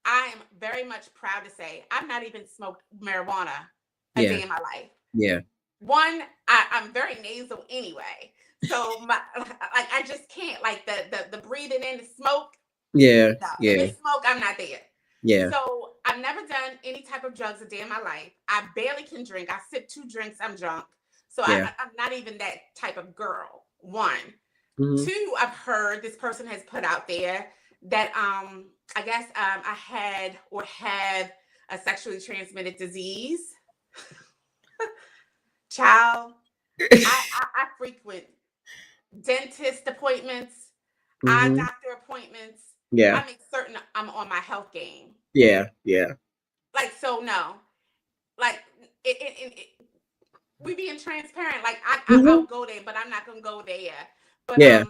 I am very much proud to say I've not even smoked marijuana a Yeah. day in my life. Yeah. One, I'm very nasal anyway, so my like I just can't, like the breathing in the smoke. Yeah. No, if Yeah. it's smoke, I'm not there. Yeah. So I've never done any type of drugs a day in my life. I barely can drink. I sip 2 drinks, I'm drunk. So Yeah. I'm not even that type of girl. One, Hmm. two. I've heard this person has put out there that I guess I had or have a sexually transmitted disease. Child, I frequent dentist appointments, eye Hmm. doctor appointments. Yeah. I make certain I'm on my health game. Yeah. Yeah. Like, so no, like it we being transparent. Like I'll Hmm. go there, but I'm not gonna go there. But Yeah.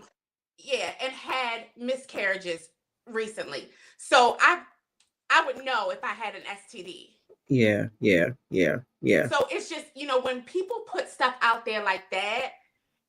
yeah, and had miscarriages recently. So I would know if I had an STD. Yeah. Yeah. Yeah. Yeah. So it's just, when people put stuff out there like that,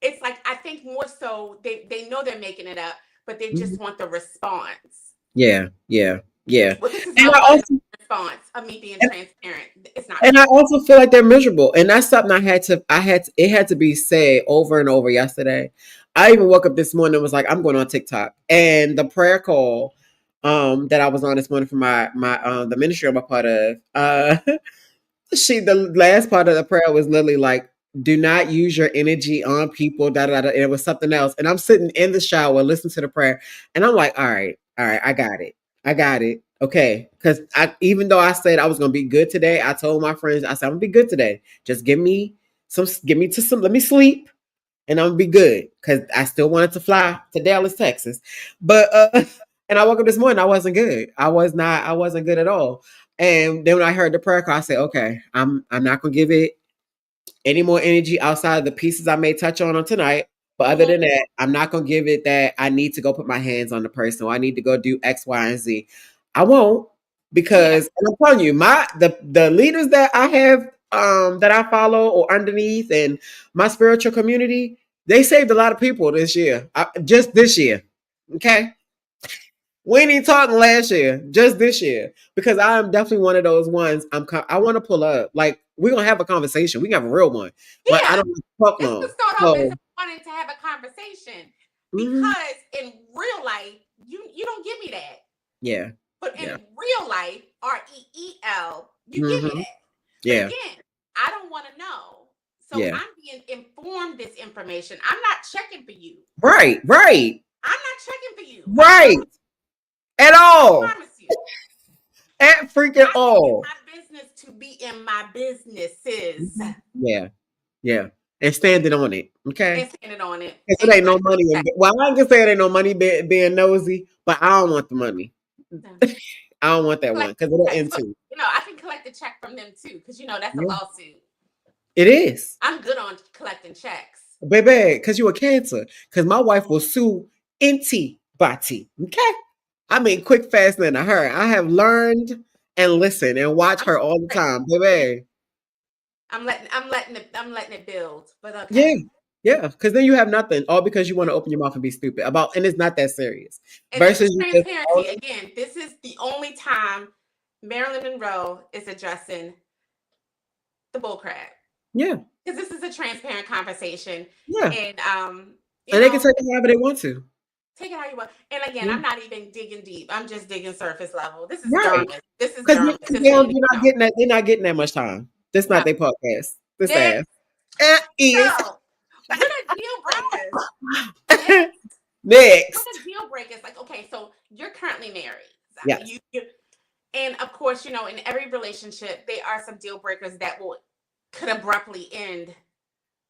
it's like I think more so they know they're making it up, but they Mhm. just want the response. Yeah. Yeah. Yeah. Well, this is And my I one also response of me being and, transparent. It's not and I true. also feel like they're miserable. And that's something it had to be said over and over yesterday. I even woke up this morning and was like, I'm going on TikTok. And the prayer call that I was on this morning for my the ministry I'm a part of, the last part of the prayer was literally like, do not use your energy on people, da da da. And it was something else. And I'm sitting in the shower, listening to the prayer, and I'm like, all right, I got it. I got it. Okay. Because even though I said I was gonna be good today, I told my friends, I said, I'm gonna be good today. Just give me to some, let me sleep. and I'm gonna be good because I still wanted to fly to Dallas, Texas. But and I woke up this morning, I wasn't good. I wasn't good at all. And then when I heard the prayer call, I said, okay, I'm not gonna give it any more energy outside of the pieces I may touch on tonight. But other Mhm. than that, I'm not gonna give it that I need to go put my hands on the person or I need to go do X, Y, and Z. I won't Yeah, because and I'm telling you, the leaders that I have that I follow or underneath and my spiritual community, they saved a lot of people this year. Just this year. Okay. We ain't even talking last year, just this year, because I am definitely one of those ones. I want to pull up. Like we're gonna have a conversation. We can have a real one, but I yeah. don't want to talk This could long. start off as So, wanting to have a conversation mhm. because in real life, you don't give me that. Yeah, But yeah, in real life, REEL, you give me hmm that. But yeah, again, I don't want to know. So yeah. I'm being informed this information. I'm not checking for you. Right, right, I'm not checking for you. right. At all, Promise you. at freaking I'm in all. my business to be in my businesses Mhm. Yeah, yeah, and standing on it. Okay, and standing on it 'cause it and ain't no collecting money. checks. Well, I ain't gonna say it ain't no money being nosy, but I don't want the money. I don't want that one Collect because it'll checks. end But too. I can collect a check from them too, because that's a Yeah, lawsuit. it is. I'm good on collecting checks. Baby, because you a cancer. Because my wife will sue Inti Bati. Okay? I mean, quick, fast, and a her. I have learned and listened and watch I'm her all the letting time. it, Baby. I'm letting it build. But Yeah. okay. Yeah. Because then you have nothing, all because you want to open your mouth and be stupid about, and it's not that serious. And this Versus is you just transparency. owning. Again, this is the only time Marilyn Monroe is addressing the bullcrap. Yeah. Because this is a transparent conversation. Yeah. And you And they can know, take it however they want to. take it how you want. And again, Yeah. I'm not even digging deep. I'm just digging surface level. This is Right. dermis. This is Because dermis. This ain't, you're not getting that, they're not getting that much time. That's no. not their podcast. This ass. Next. Is. So what are deal breakers? Next. What Next. are deal breakers? Like, okay, so you're currently married. Yes. And of course, in every relationship, there are some deal breakers that could abruptly end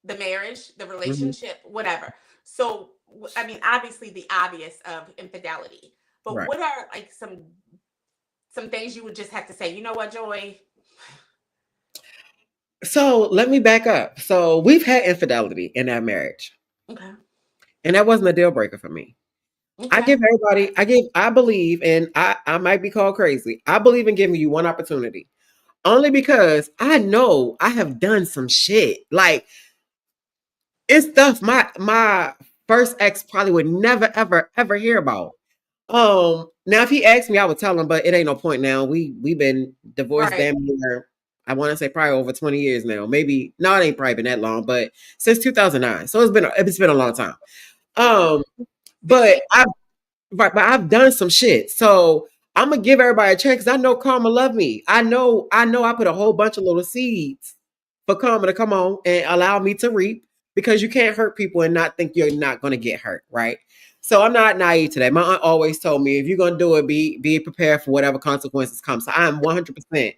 the marriage, the Mhm. relationship, whatever. So, I mean, obviously, the obvious of infidelity. But Right. what are like some things you would just have to say? You know what, Joy? So let me back up. So we've had infidelity in our marriage, Okay, and that wasn't a deal breaker for me. okay, I believe, and I might be called crazy. I believe in giving you one opportunity, only because I know I have done some shit. Like it's stuff my first ex probably would never ever ever hear about. Now if he asked me, I would tell him, but it ain't no point now. We've been divorced right, damn near, I want to say probably over 20 years now. Maybe no, it ain't probably been that long, but since 2009. So it's been a long time. okay. Um, 16. but I've done some shit. So I'm gonna give everybody a chance. I know Karma love me. I know I put a whole bunch of little seeds for Karma to come on and allow me to reap because you can't hurt people and not think you're not gonna get hurt, right? So I'm not naive to that. My aunt always told me if you're gonna do it, be prepared for whatever consequences come. So I'm 100%.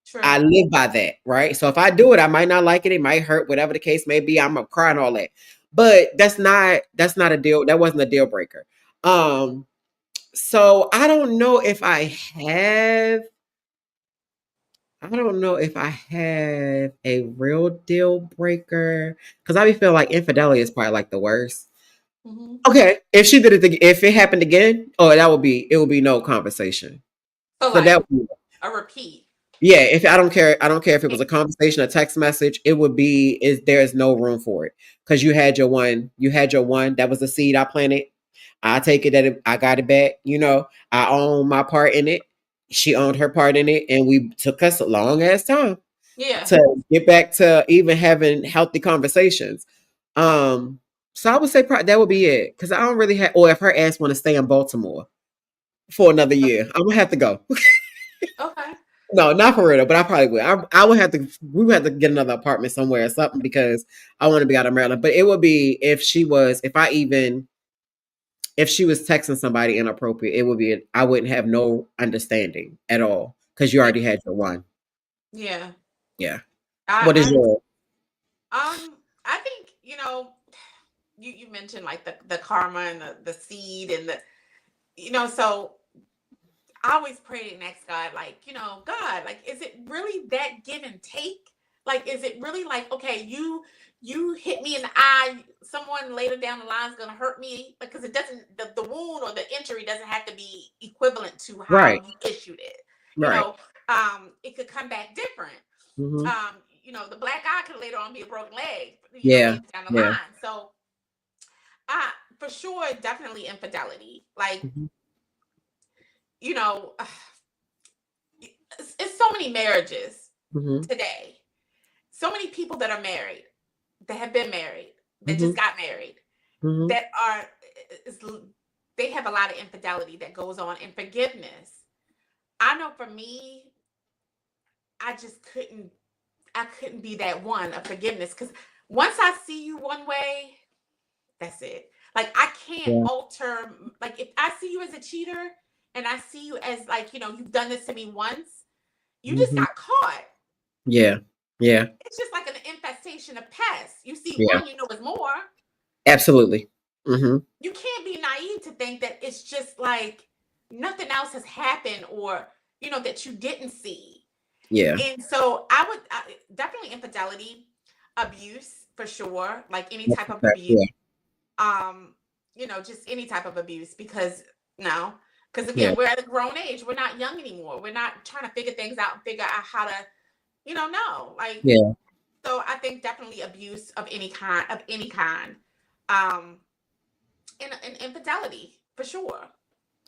True. I live by that, right? So if I do it, I might not like it. It might hurt, whatever the case may be. I'm gonna cry and all that. But that's not a deal. That wasn't a deal breaker. So have I don't know if I have a real deal breaker because I be feel like infidelity is probably like the worst. Hmm. Okay, if she did it, if it happened again, oh, it would be no conversation. So, So like that a repeat. yeah, if I don't care if it was a conversation, a text message, it would be is there is no room for it because you had your one that was the seed I planted. I take it that I got it back. I own my part in it. She owned her part in it, and we took us a long ass time Yeah. to get back to even having healthy conversations. Um, so I would say that would be it because I don't really have. Or if her ass want to stay in Baltimore for another year, I'm gonna have to go. Okay. No, not for real, but I probably would. I would have to. We would have to get another apartment somewhere or something because I want to be out of Maryland. But it would be if she was texting somebody inappropriate, it would be I wouldn't have no understanding at all because you Yeah. already had your one. Yeah. Yeah. What is I your? I think you mentioned like the karma and the seed and the, so I always pray and ask God, like, God, like, is it really that give and take? Like, is it really like, okay, you hit me in the eye, someone later down the line is gonna hurt me? Because it doesn't, the wound or the injury doesn't have to be equivalent to how Right. you issued it. You Right. know, it could come back different. Hmm. The black eye could later on be a broken leg, Yeah. later down the Yeah. line. So uh for sure, definitely infidelity. Like, Hmm. you know, it's so many marriages Hmm. today. So many people that are married, that have been married, that just Hmm. got married, Hmm. that are, is- they have a lot of infidelity that goes on, and forgiveness. I know for me, I just I couldn't be that one of forgiveness, because once I see you one way, that's it. Like, I can't Yeah. alter. Like, if I see you as a cheater and I see you as, like, you've done this to me once, you just Hmm. got caught. Yeah. Yeah. It's just like an infestation of pests. You see Yeah. one, it's more. Absolutely. Hmm. You can't be naive to think that it's just like nothing else has happened, or that you didn't see. Yeah. And so definitely infidelity, abuse for sure, like any That's type a of fact. abuse. Yeah. Just any type of abuse, because no, because Yeah. again, we're at a grown age. We're not young anymore. We're not trying to figure things out and figure out how to, no, like, Yeah. so I think definitely abuse of any kind, um, and infidelity for sure.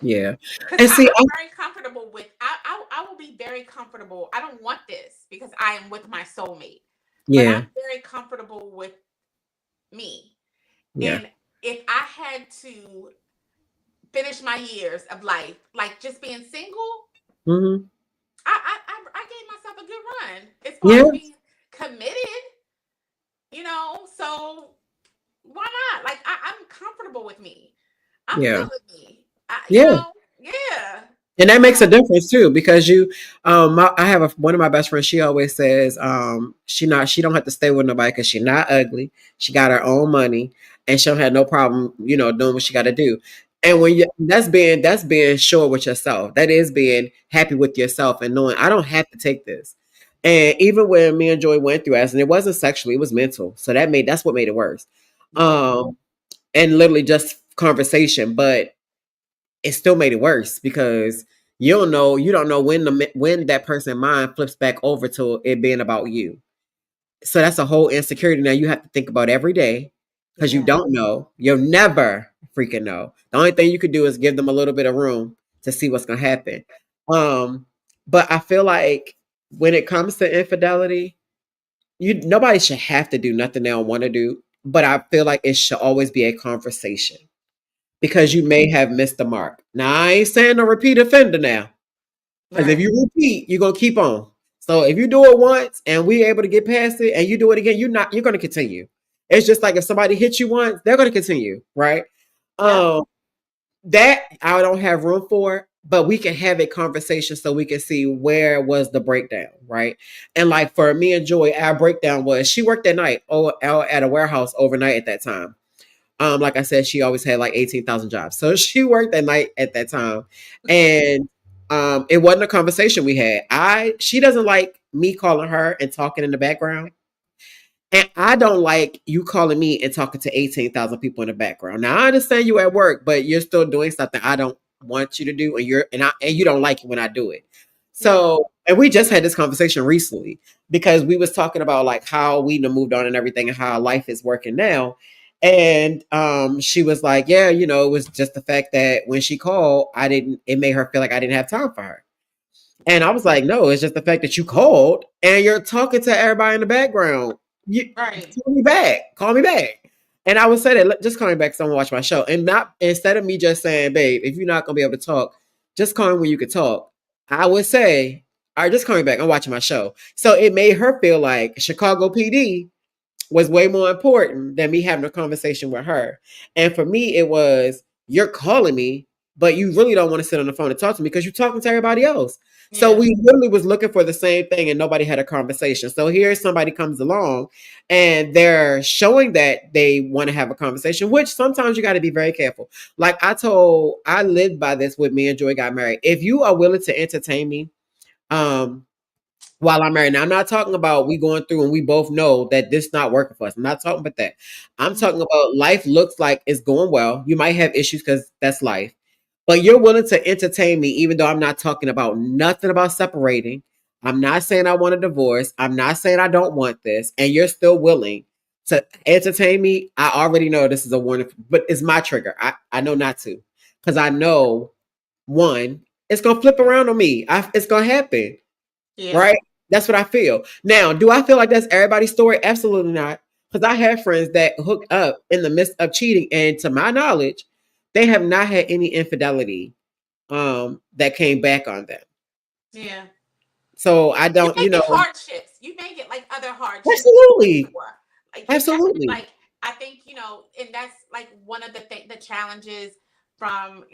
Yeah. Because And see, I'm very comfortable with. I will be very comfortable. I don't want this because I am with my soulmate, but yeah. I'm very comfortable with me. Yeah. And if I had to finish my years of life like just being single, Hmm. I gave myself a good run as far Yeah. as being committed. So why not? Like, I'm comfortable with me. I'm Yeah. good with me. Yeah. Yeah. And that makes a So difference too, because I have one of my best friends. She always says, she don't have to stay with nobody because she's not ugly. She got her own money, and she don't have no problem, doing what she got to do. And yeah, that's being sure with yourself. That is being happy with yourself and knowing I don't have to take this. And even when me and Joy went through us, and it wasn't sexually, it was mental. So that's what made it worse. yeah, And literally just conversation, but it still made it worse because you don't know when that person's mind flips back over to it being about you. So that's a whole insecurity now you have to think about every day because you yeah, don't know. You'll never freaking know. The only thing you could do is give them a little bit of room to see what's gonna happen. Um, but I feel like when it comes to infidelity, nobody should have to do nothing they don't want to do. But I feel like it should always be a conversation because you may have missed the mark. Now, I ain't saying a repeat offender now, because if right, you repeat, you're gonna keep on. So if you do it once and we able to get past it, and you do it again, you're gonna continue. It's just like if somebody hits you once, they're gonna continue, right? yep, Um, that I don't have room for, but we can have a conversation so we can see where was the breakdown, right? And like for me and Joy, our breakdown was she worked at night, out at a warehouse overnight at that time. Like I said, she always had like 18,000 jobs. So she worked at night at that time. And it wasn't a conversation we had. She doesn't like me calling her and talking in the background. And I don't like you calling me and talking to 18,000 people in the background. Now I understand you at work, but you're still doing something I don't want you to do, and you don't like it when I do it. yeah, So, and we just had this conversation recently because we was talking about like how we done moved on and everything and how life is working now. And she was like, yeah, it was just the fact that when she called, it made her feel like I didn't have time for her. And I was like, no, it's just the fact that you called and you're talking to everybody in the background. You right, call me back. Call me back. And I would say that just call me back so I can watch my show. And not instead of me just saying, babe, if you're not gonna be able to talk, just call me when you can talk. I would say, all right, just call me back. I'm watching my show. So it made her feel like Chicago PD was way more important than me having a conversation with her. And for me, it was you're calling me, but you really don't want to sit on the phone and talk to me because you're talking to everybody else. So Yeah. we literally was looking for the same thing and nobody had a conversation. So here somebody comes along and they're showing that they want to have a conversation, which sometimes you got to be very careful. Like I lived by this with me and Joy got married. If you are willing to entertain me, um, while I'm married. Now, I'm not talking about we going through and we both know that this not working for us. I'm not talking about that. I'm Mhm. talking about life looks like it's going well. You might have issues because that's life, but you're willing to entertain me, even though I'm not talking about nothing about separating. I'm not saying I want a divorce. I'm not saying I don't want this, and you're still willing to entertain me. I already know this is a warning, but it's my trigger. I know not to because I know one, it's gonna flip around on me. It's gonna happen. Yeah. Right? That's what I feel. Now, do I feel like that's everybody's story? Absolutely not. Because I have friends that hooked up in the midst of cheating, and to my knowledge, they have not had any infidelity that came back on them. Yeah. So I You don't, make it hardships. You make it like other hardships absolutely, before. Like you definitely absolutely. like I think, and that's like one of the challenges from,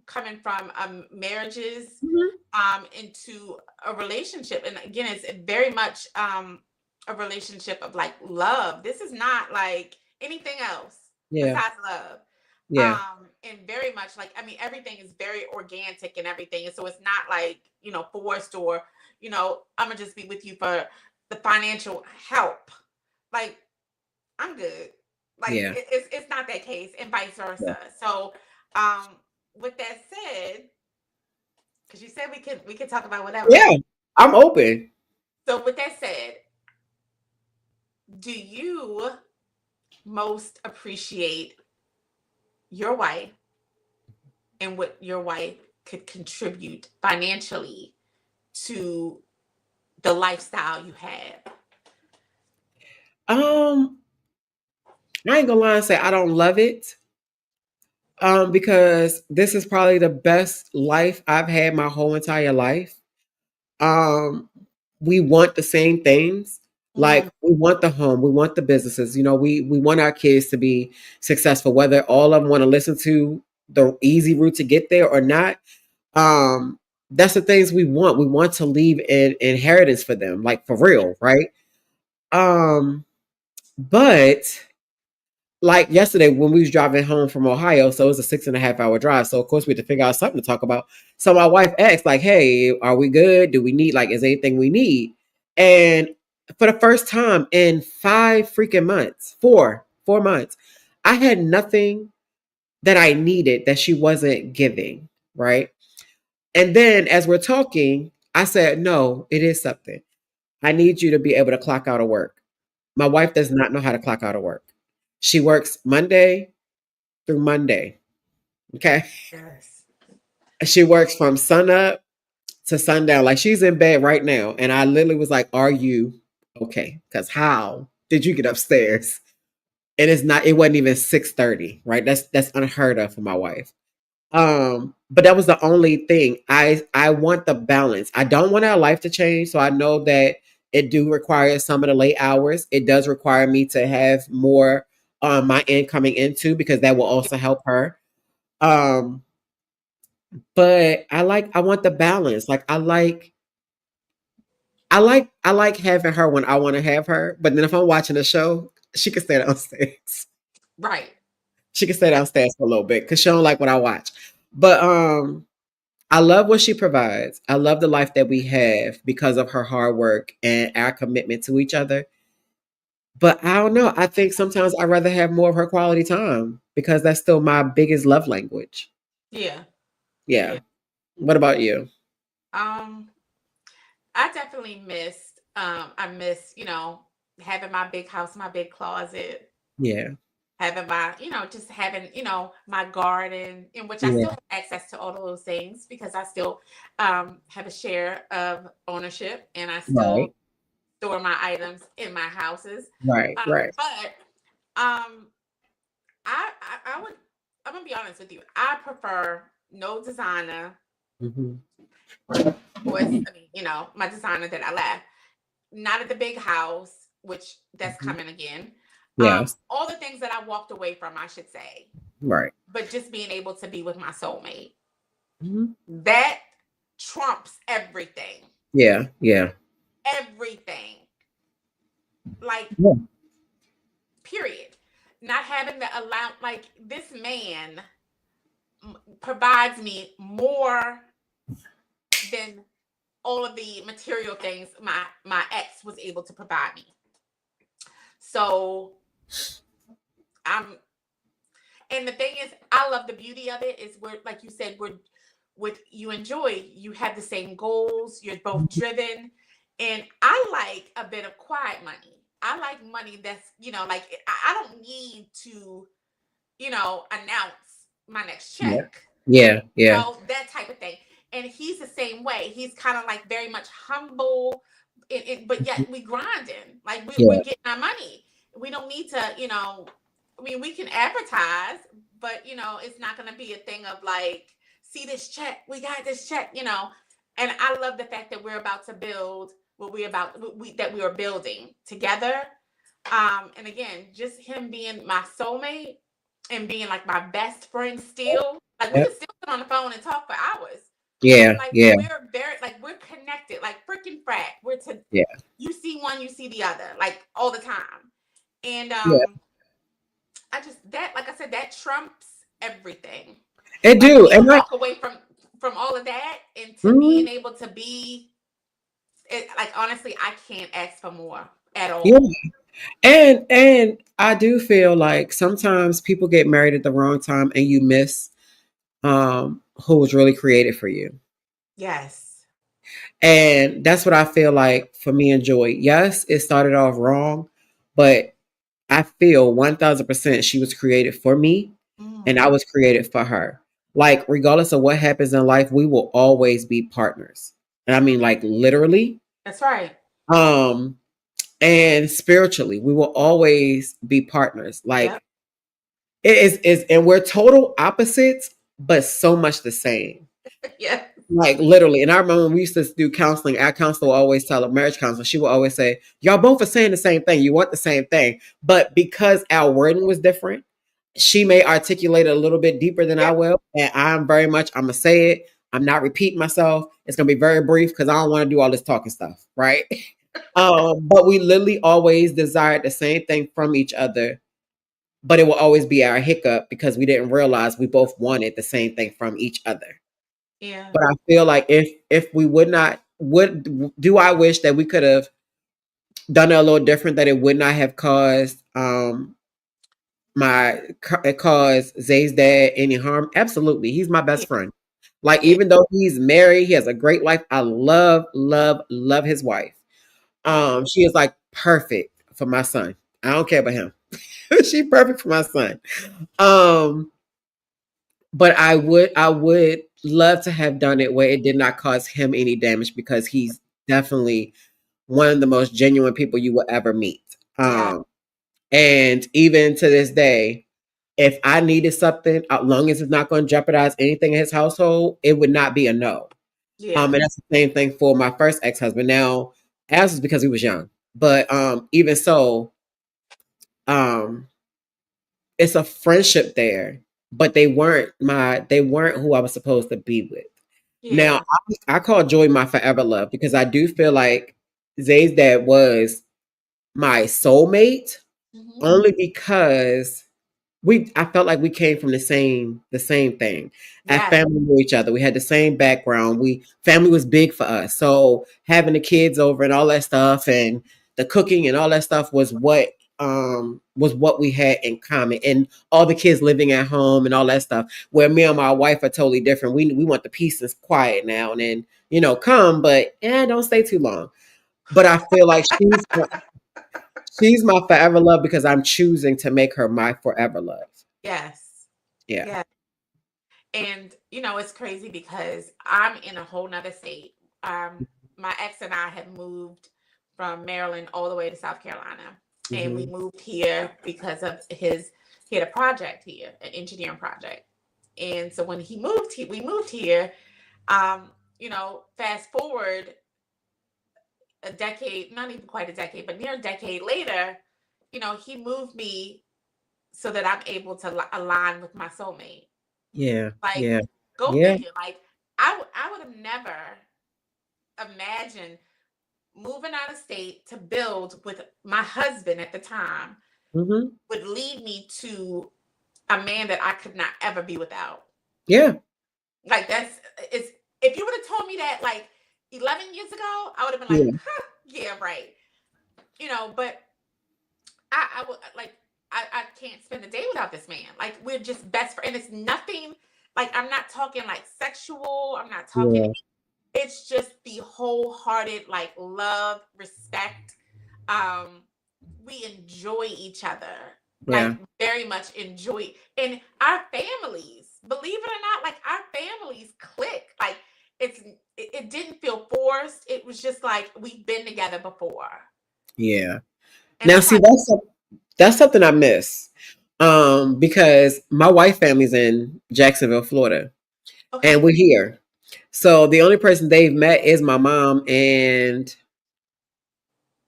coming from marriages Mhm. into a relationship. And again, it's very much a relationship of like love. This is not like anything else Yeah, besides love. yeah, And very much like, I mean, everything is very organic and everything. And so it's not like, forced or, I'm gonna just be with you for the financial help. Like, I'm good. Like yeah, it's not that case, and vice yeah. versa. So, um, with that said, because you said we could talk about whatever. Yeah, I'm open. So with that said, do you most appreciate your wife and what your wife could contribute financially to the lifestyle you have? Um, I ain't gonna lie and say I don't love it. Because this is probably the best life I've had my whole entire life. Um, we want the same things. Mm, Like we want the home, we want the businesses. We want our kids to be successful, whether all of them want to listen to the easy route to get there or not. Um, that's the things we want. We want to leave an inheritance for them, like for yeah, real, right? But like yesterday when we was driving home from Ohio, so it was a 6.5 hour drive. So of course we had to figure out something to talk about. So my wife asked, like, "Hey, are we good? Do we need like is there anything we need?" And for the first time in 5 freaking months, 4 months, I had nothing that I needed that she wasn't giving. Right. And then as we're talking, I said, "No, it is something. I need you to be able to clock out of work." My wife does not know how to clock out of work. She works Monday through Monday. Okay. yes, She works from sun up to sundown. Like she's in bed right now. And I literally was like, "Are you okay? Because how did you get upstairs?" And it wasn't even 6:30, right? That's unheard of for my wife. But that was the only thing. I want the balance. I don't want our life to change. So I know that it do require some of the late hours. It does require me to have more on my end coming into because that will also help her. Um, but I want the balance. Like I like having her when I want to have her. But then if I'm watching a show, she can stay downstairs. right. She can stay downstairs for a little bit because she don't like what I watch. But I love what she provides. I love the life that we have because of her hard work and our commitment to each other. But I don't know. I think sometimes I'd rather have more of her quality time because that's still my biggest love language. Yeah, Yeah. yeah. What about you? Um, I definitely missed. I miss, having my big house, my big closet, Yeah. having my, just having, my garden, in which I Yeah. still have access to all of those things because I still have a share of ownership, and I still Right. store my items in my houses. Right. Right. But um, I would, I'm gonna be honest with you. I prefer no designer, Hmm. or I mean, my designer that I left. Not at the big house, which that's Hmm. coming again. Yes. All the things that I walked away from, I should say, Right. but just being able to be with my soulmate. Hmm. That trumps everything. Yeah. Yeah. Everything. Like, Yeah. period. Not having the allow, like, this man provides me more than all of the material things my ex was able to provide me. So I'm, and the thing is, I love the beauty of it is we're, like you said, we're, what you enjoy, you have the same goals, you're both driven. And I like a bit of quiet money. I like money that's, like, I don't need to, announce my next Yeah. check, Yeah. Yeah. that type of thing. And he's the same way. He's kind of like very much humble, but yet we grinding. Like, we're Yeah. getting our money. We don't need to, I mean, we can advertise, but, it's not going to be a thing of like, see this check, we got this check. And I love the fact that we're about to build what we about, that we are building together. And again, just him being my soulmate and being like my best friend still. Like, we Yeah. can still sit on the phone and talk for hours. Yeah. Like, Yeah. we're very, like, we're connected, like freaking frat. We're to, Yeah. you see one, you see the other, like, all the time. And Yeah. I just, that, like I said, that trumps everything. It Like, for do. me to And I, walk away from all of that and to mhm. being able to be it, like, honestly, I can't ask for more at Yeah. all. And I do feel like sometimes people get married at the wrong time and you miss who was really created for you. Yes. And that's what I feel like for me and Joy. Yes, it started off wrong, but I feel 1000% she was created for me and I Mm, was created for her. Like, regardless of what happens in life, we will always be partners. And I mean, like, literally. that's right. Um, and spiritually, we will always be partners. Yep. Like, and we're total opposites, but so much the same. Yeah. Like, literally. And I remember when we used to do counseling, our counselor would always tell a marriage counselor, she would always say, y'all both are saying the same thing. You want the same thing. But because our wording was different, she may articulate it a little bit deeper than I Yep. will. And I'm gonna say it. I'm not repeating myself. It's gonna be very brief because I don't want to do all this talking stuff, right? But we literally always desired the same thing from each other, but it will always be our hiccup because we didn't realize we both wanted the same thing from each other. Yeah. But I feel like if we would not would do I wish that we could have done it a little different, that it would not have caused it caused Zay's dad any harm. Absolutely. He's my best Yeah. friend. Like, Yeah. even though he's married, he has a great life. I love, love, love his wife. Yeah. She is like perfect for my son. I don't care about him. She's perfect for my son. Um, but I would love to have done it where it did not cause him any damage because he's definitely one of the most genuine people you will ever meet. Yeah. And even to this day, if I needed something, as long as it's not going to jeopardize anything in his household, it would not be a no. Yeah. And that's the same thing for my first ex husband. Now, as is because he was young, but even so, um, it's a friendship there, but they weren't who I was supposed to be with. Now, Yeah. I call Joy my forever love because I do feel like Zay's dad was my soulmate Hmm. only because I felt like we came from the same thing. Our Yes. family knew each other. We had the same background. Family was big for us. So having the kids over and all that stuff and the cooking and all that stuff was what we had in common. And all the kids living at home and all that stuff. Where me and my wife are totally different. We want the peace and quiet now and then, come, but don't stay too long. But I feel like she's my forever love because I'm choosing to make her my forever love. Yes. Yeah. Yeah. And it's crazy because I'm in a whole nother state. My ex and I had moved from Maryland all the way to South Carolina. And we Mhm. moved here because of he had a project here, an engineering project. And so when we moved here. Um, fast forward a decade, not even quite a decade, but near a decade later, he moved me so that I'm able to align with my soulmate. Yeah. Like, Yeah. go Yeah. figure. Like, would have never imagined moving out of state to build with my husband at the time Mm-hmm. would lead me to a man that I could not ever be without. Yeah. Like that's it's if you would have told me that like 11 years ago, I would have been like, Yeah. huh, yeah, right. But I would like I can't spend a day without this man. Like we're just best friends. And it's nothing like I'm not talking like sexual. I'm not talking Yeah. it's just the wholehearted like love, respect. Um we enjoy each other. Like Yeah. very much enjoy and our families, believe it or not, like our families click. Like it didn't feel forced. It was just like we've been together before. Yeah. And Now I'm see like, that's something I miss. Because my wife family's in Jacksonville, Florida, and okay. we're here. So the only person they've met is my mom and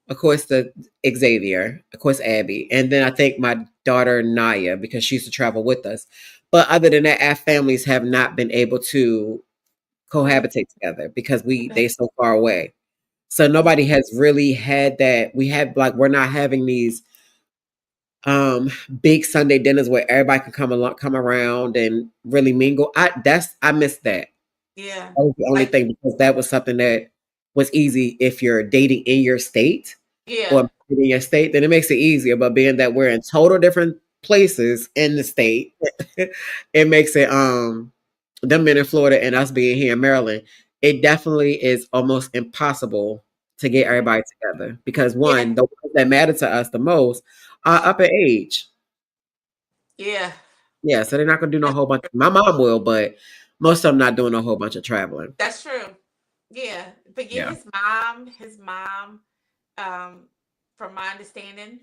of course the Xavier, of course Abby, and then I think my daughter Naya because she used to travel with us. But other than that, our families have not been able to Okay. cohabitate together because Okay. they so far away. So Yeah. nobody has really had that. We have like we're not having these big Sunday dinners where everybody can come around and really mingle. I miss that. Yeah. That was the only Like, thing because that was something that was easy if you're dating in your state yeah. or in your state, then it makes it easier. But being that we're in total different places in the state, it makes it them being in Florida and us being here in Maryland, it definitely is almost impossible to get Mhm. everybody together because Yeah. one, the ones that matter to us the most are up in age. Yeah. Yeah, so they're not gonna do no That's whole bunch. My mom will, but most of them not doing a whole bunch of traveling. that's true. Yeah. But yeah, Yeah. his mom, um, from my understanding,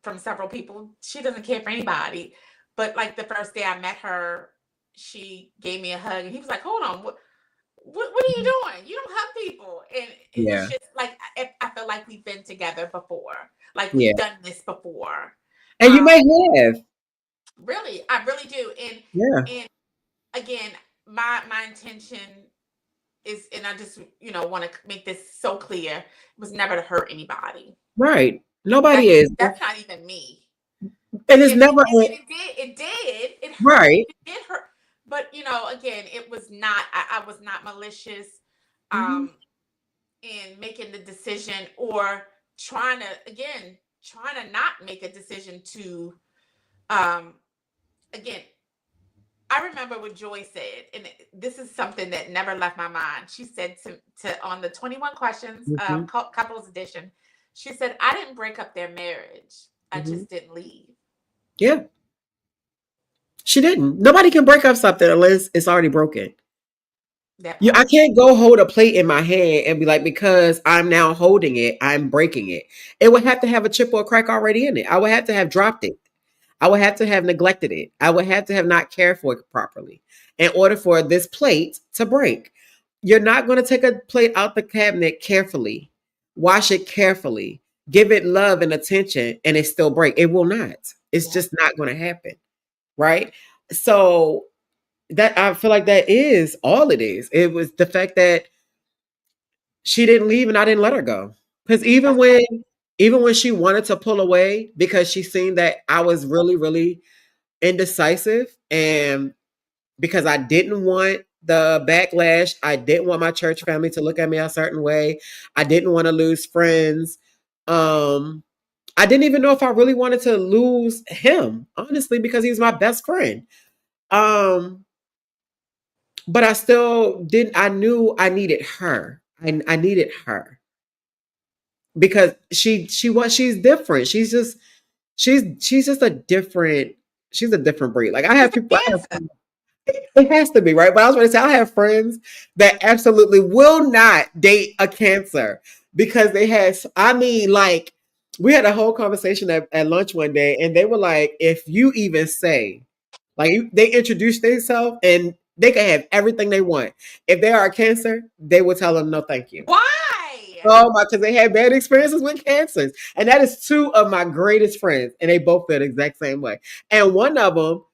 from several people, she doesn't care for anybody. But like the first day I met her, she gave me a hug and he was like, hold on, what are you doing? You don't hug people. And it's Yeah. just like I feel like we've been together before. Like Yeah. we've done this before. And you Um, may have. really, I really do. Yeah. And again, my intention is, and I just want to make this so clear, was never to hurt anybody. Right. Nobody That's is. that's not even me. And it's And never right. it did hurt. But again, it was not. I was not malicious. Mhm. Um, in making the decision or trying to not make a decision to um again I remember what Joy said, and this is something that never left my mind. She said to on the 21 questions Mhm. couples edition, she said, I didn't break up their marriage, I Mhm. just didn't leave. Yeah. She didn't. Nobody can break up something unless it's already broken. That I part. can't go hold a plate in my hand and be like, because I'm now holding it, I'm breaking it. It would have to have a chip or a crack already in it. I would have to have dropped it. I would have to have neglected it. I would have to have not cared for it properly in order for this plate to break. You're not going to take a plate out the cabinet carefully, wash it carefully, give it love and attention, and it still break. It will not. It's Yeah. just not going to happen. Right. So that I feel like that is all it is. It was the fact that she didn't leave and I didn't let her go. Because That's even when she wanted to pull away because she seen that I was really, really indecisive and because I didn't want the backlash, I didn't want my church family to look at me a certain way. I didn't want to lose friends. Um, I didn't even know if I really wanted to lose him, honestly, because he's my best friend. Um, but I still didn't. I knew I needed her. I needed her because she's different. She's just a different. She's a different breed. Like I she's have a people. I have cancer. it has to be right. But I was going to say I have friends that absolutely will not date a cancer because they had. I mean, like we had a whole conversation at lunch one day, and they were like, if you even say like they introduce themselves and they can have everything they want. If they are a cancer, they will tell them no, thank you. Why? Oh my, because they had bad experiences with cancers, and that is two of my greatest friends, and they both feel the exact same way. And one of them,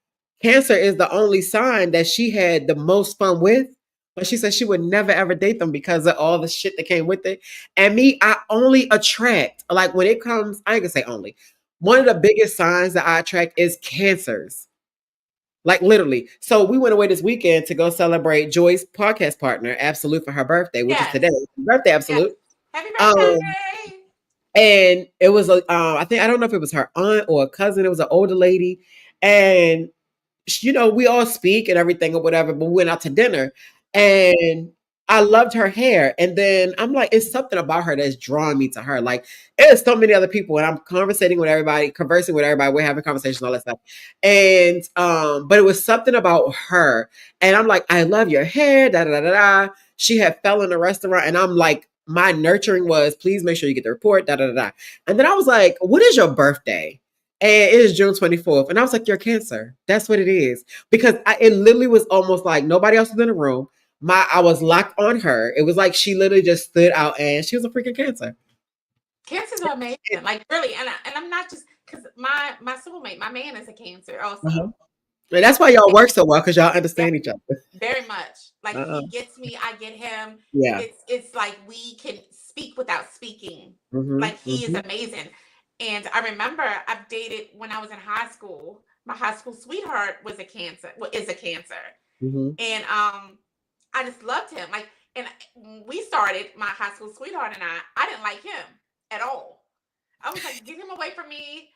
cancer is the only sign that she had the most fun with. But she said she would never ever date them because of all the shit that came with it. And me, I only attract, like when it comes, I ain't gonna say only. One of the biggest signs that I attract is cancers. Like literally. So we went away this weekend to go celebrate Joy's podcast partner, Absolute, for her birthday, which is Yes, today. Birthday, yes. Absolute. Happy Um, birthday! and it was a, I think I don't know if it was her aunt or a cousin. It was an older lady, and we all speak and everything or whatever, but we went out to dinner and I loved her hair. And then I'm like, it's something about her that's drawing me to her. Like, there's so many other people, and I'm conversating with everybody, conversing with everybody. We're having conversations, all that stuff. And but it was something about her. And I'm like, I love your hair, da da da da. She had fell in a restaurant, and I'm like, my nurturing was, please make sure you get the report, da da da da. And then I was like, what is your birthday? And it is June 24th. And I was like, you're cancer. That's what it is. Because it literally was almost like nobody else was in the room. I was locked on her. It was like she literally just stood out and she was a freaking cancer. Cancers are amazing, like really, and I'm not just because my soulmate, my man is a Cancer Uh-huh. also. And that's why y'all work so well, because y'all understand each other. Very much. Like Uh-uh. he gets me, I get him. Yeah. It's like we can speak without speaking. Mm-hmm. Like he is Mm-hmm. amazing. And I remember I've dated when I was in high school. My high school sweetheart was a Cancer, is a Cancer. Mm-hmm. And I just loved him. Like, and when we started, my high school sweetheart and I didn't like him at all. I was like, get him away from me.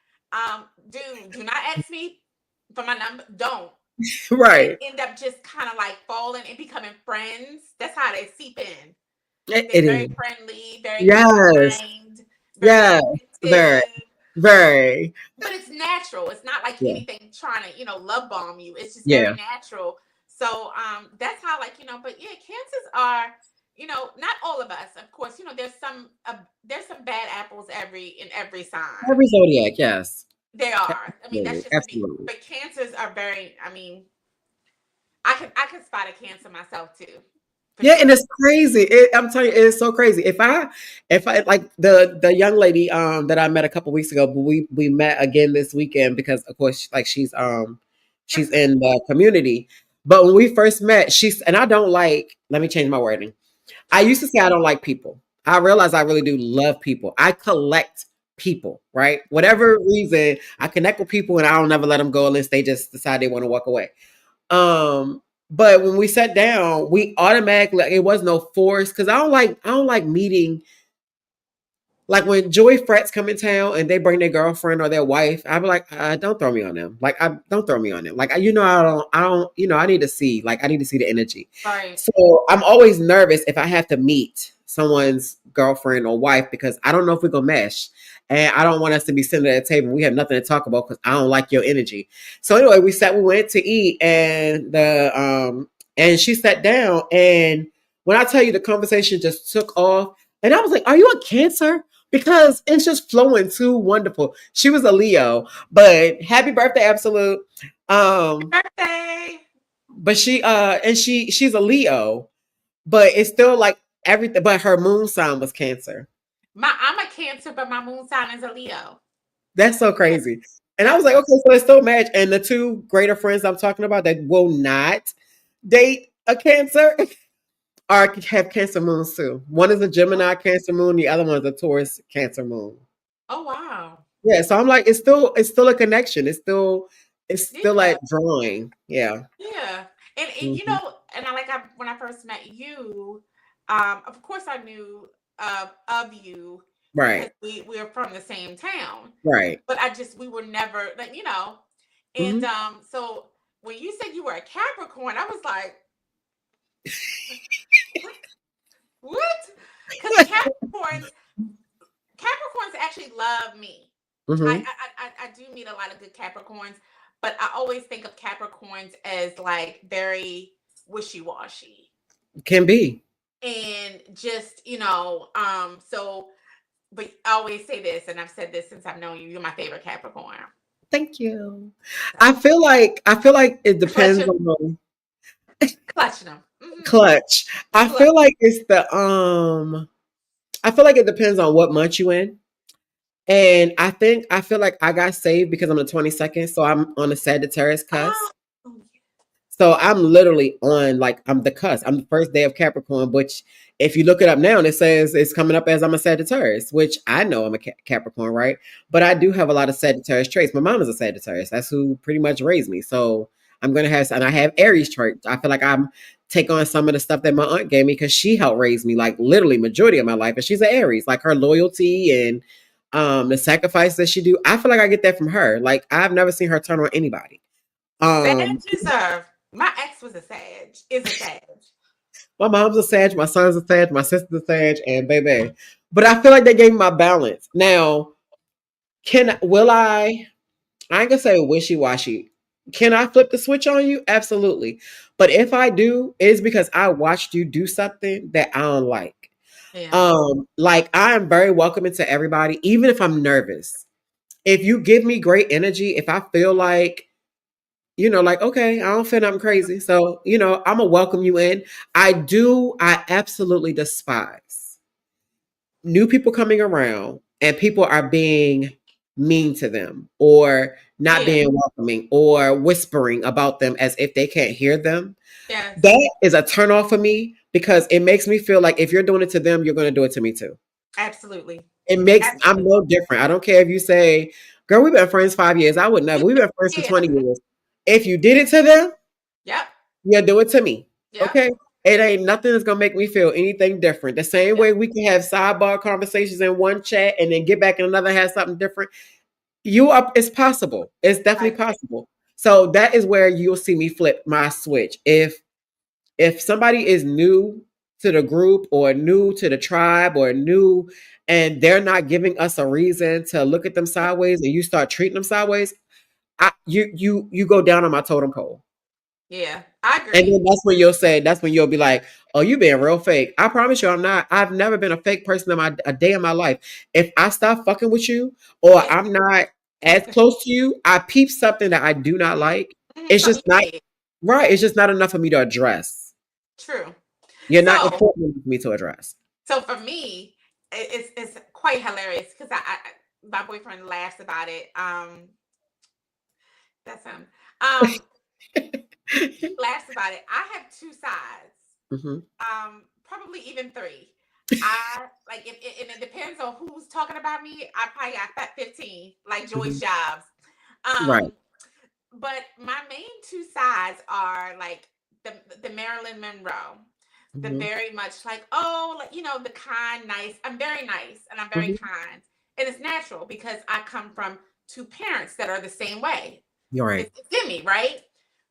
Dude, do not ask me for my number. Don't. And Right. end up just kind of like falling and becoming friends. That's how they seep in. They're It very is. friendly, very Yes. kind, very Yes. Very. attentive. Very. But it's natural. It's not like Yeah. anything trying to, love bomb you. It's just very Yeah. natural. So that's how, like, but yeah, cancers are, not all of us. Of course, there's some bad apples in every sign. Every zodiac, yes. They are. I mean, that's Absolutely. just to be. Absolutely. But cancers are very. I mean, I can spot a cancer myself too, for Yeah, and sure. it's crazy. I'm telling you, it's so crazy. If I like the young lady that I met a couple weeks ago, but we met again this weekend because of course like she's in the community. But when we first met, she's and I don't like. Let me change my wording. I used to say I don't like people. I realize I really do love people. I collect people, right? Whatever reason, I connect with people and I don't never let them go unless they just decide they want to walk away. But when we sat down, we automatically it was no force because I don't like meeting like when Joey frats come in town and they bring their girlfriend or their wife, I'm like, don't throw me on them. Like, I don't throw me on them. Like, I need to see, like, I need to see the energy. Right. So I'm always nervous if I have to meet someone's girlfriend or wife because I don't know if we're gonna mesh. And I don't want us to be sitting at a table. We have nothing to talk about because I don't like your energy. So anyway, we went to eat, and she sat down, and when I tell you the conversation just took off, and I was like, "Are you a Cancer?" Because it's just flowing too wonderful. She was a Leo, but happy birthday, Absolute. Um, Birthday. but she's a Leo, but it's still like everything. But her moon sign was Cancer. I'm a Cancer, but my moon sign is a Leo. That's so Yeah. crazy. And I Yep. was like, okay, so it's still a match. And the two greater friends I'm talking about that will not date a Cancer are have Cancer moons too. One is a Oh, Gemini Cancer moon, the other one is a Taurus Cancer moon. oh wow. Yeah, so I'm like, it's still a connection. It's still Yeah. like drawing. Yeah. Yeah. And Hmm. and when I first met you, of course I knew of you because Right. we're from the same town. Right. But we were never like, and Hmm. so when you said you were a Capricorn, I was like, what? What? Because Capricorns actually love me. I, Hmm. I do meet a lot of good Capricorns, but I always think of Capricorns as like very wishy washy Can be. and just so. But I always say this, and I've said this since I've known you. You're my favorite Capricorn. Thank you. So I feel like it clutch depends him, on clutching them. clutch. I Clutch. feel like it's the I feel like it depends on what month you in. And I feel like I got saved because I'm the 22nd, so I'm on the Sagittarius Oh, cusp. So I'm literally on, like, I'm the cusp. I'm the first day of Capricorn, which if you look it up now, and it says it's coming up as I'm a Sagittarius, which I know I'm a Capricorn, right? But I do have a lot of Sagittarius traits. My mom is a Sagittarius. That's who pretty much raised me. So I'm gonna have, and I have Aries traits. I feel like I'm take on some of the stuff that my aunt gave me because she helped raise me, like literally majority of my life, and she's an Aries. Like her loyalty and the sacrifice that she do, I feel like I get that from her. Like I've never seen her turn on anybody. Um, Sages are. My ex was a Sag. Is a Sag. My mom's a Sag, my son's a Sag, my sister's a Sag, and baby. But I feel like they gave me my balance. Now, will I ain't gonna say wishy washy. Can I flip the switch on you? Absolutely. But if I do, it's because I watched you do something that I don't like. Yeah. Like I am very welcoming to everybody, even if I'm nervous. If you give me great energy, if I feel like, like, okay, I don't feel nothing crazy. So, I'm gonna welcome you in. I absolutely despise new people coming around and people are being mean to them or not Yeah. being welcoming or whispering about them as if they can't hear them. Yes. That is a turn off for me because it makes me feel like if you're doing it to them, you're going to do it to me too. Absolutely. I'm Absolutely. no different. I don't care if you say, girl, we've been friends 5 years. I would never. We've been friends for Yeah. 20 years. If you did it to them, Yep. yeah, do it to me. Yep. Okay. It ain't nothing that's gonna make me feel anything different. The same Yep. way we can have sidebar conversations in one chat and then get back in another and have something different. It's possible. It's I definitely agree. possible. So that is where you'll see me flip my switch. If somebody is new to the group or new to the tribe or new and they're not giving us a reason to look at them sideways and you start treating them sideways, you go down on my totem pole. Yeah. I And agree. then that's when you'll be like, oh, you being real fake. I promise you I'm not. I've never been a fake person in a day in my life. If I stop fucking with you or Yeah. I'm not as close to you, I peep something that I do not like. It's Something just you not did. right. It's just not enough for me to address. True. You're not So, important enough for me to address. so for me, it's quite hilarious because my boyfriend laughs about it. That's him. Um, laughs about it. I have two sides. Hmm. Probably even three. I like and it depends on who's talking about me. I probably got that 15, like Joyce Hmm. Jobs. Right. Um, but my main two sides are like the Marilyn Monroe, the Hmm. very much like, oh, like the kind, nice. I'm very nice and I'm very Hmm. kind, and it's natural because I come from two parents that are the same way. You're right. It's in me, right?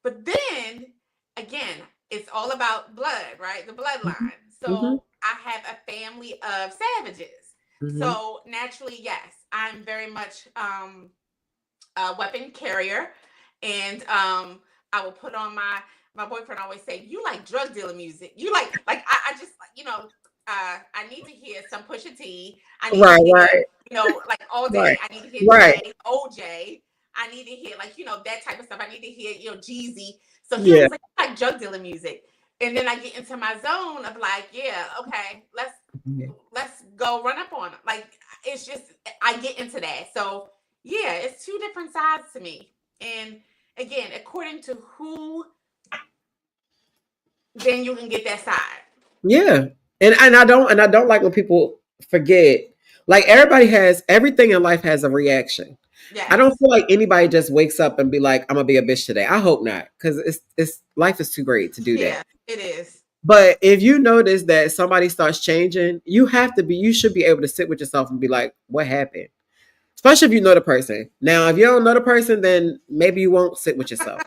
But then again, it's all about blood, right? The Hmm. bloodline. Hmm. So I have a family of savages. Hmm. So naturally, yes, I'm very much a weapon carrier, and I will put on my boyfriend always say, "You like drug dealer music? You like I just like I need to hear some Pusha T. I need to Right. hear Right. like all Right. day. I need to hear Right. Jay, OJ. I need to hear like that type of stuff. I need to hear Jeezy. So he Yeah. always like drug dealer music, and then I get into my zone of like, yeah, okay, let's go run up on him. Like it's just I get into that. So yeah, it's two different sides to me. And again, according to who, then you can get that side. Yeah. And I don't like when people forget. Like everything in life has a reaction. I don't Yes. feel like anybody just wakes up and be like, I'm gonna be a bitch today. I hope not. Because it's life is too great to do that. Yeah, it is. But if you notice that somebody starts changing, you should be able to sit with yourself and be like, what happened? Especially if you know the person. Now, if you don't know the person, then maybe you won't sit with yourself.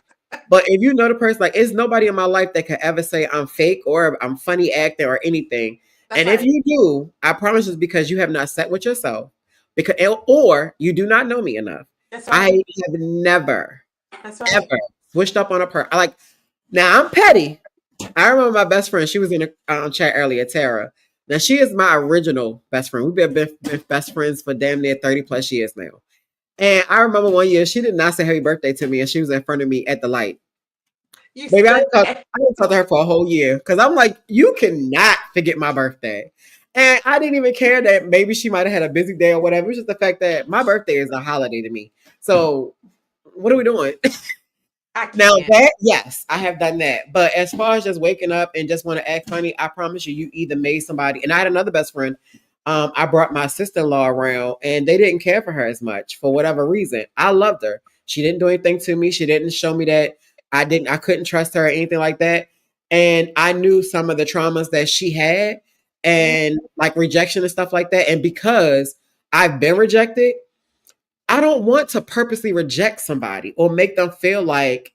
But if you know the person, like, it's nobody in my life that could ever say I'm fake or I'm funny acting or anything. That's And if right. you do, I promise it's because you have not sat with yourself, because or you do not know me enough. That's I right. have never That's right. ever switched up on a person. Like now, I'm petty. I remember my best friend. She was in a chat earlier, Tara. Now she is my original best friend. We've been best friends for damn near 30 plus years now. And I remember one year she did not say happy birthday to me, and she was in front of me at the light. You Baby, stood there. I didn't talk to her for a whole year because I'm like, you cannot forget my birthday. And I didn't even care that maybe she might have had a busy day or whatever. It's just the fact that my birthday is a holiday to me. So what are we doing? I Now can't. that, yes, I have done that. But as far as just waking up and just want to act funny, I promise you, you either made somebody. And I had another best friend. I brought my sister-in-law around, and they didn't care for her as much for whatever reason. I loved her. She didn't do anything to me. She didn't show me that I couldn't trust her or anything like that. And I knew some of the traumas that she had, Mhm. and like rejection and stuff like that. And because I've been rejected, I don't want to purposely reject somebody or make them feel like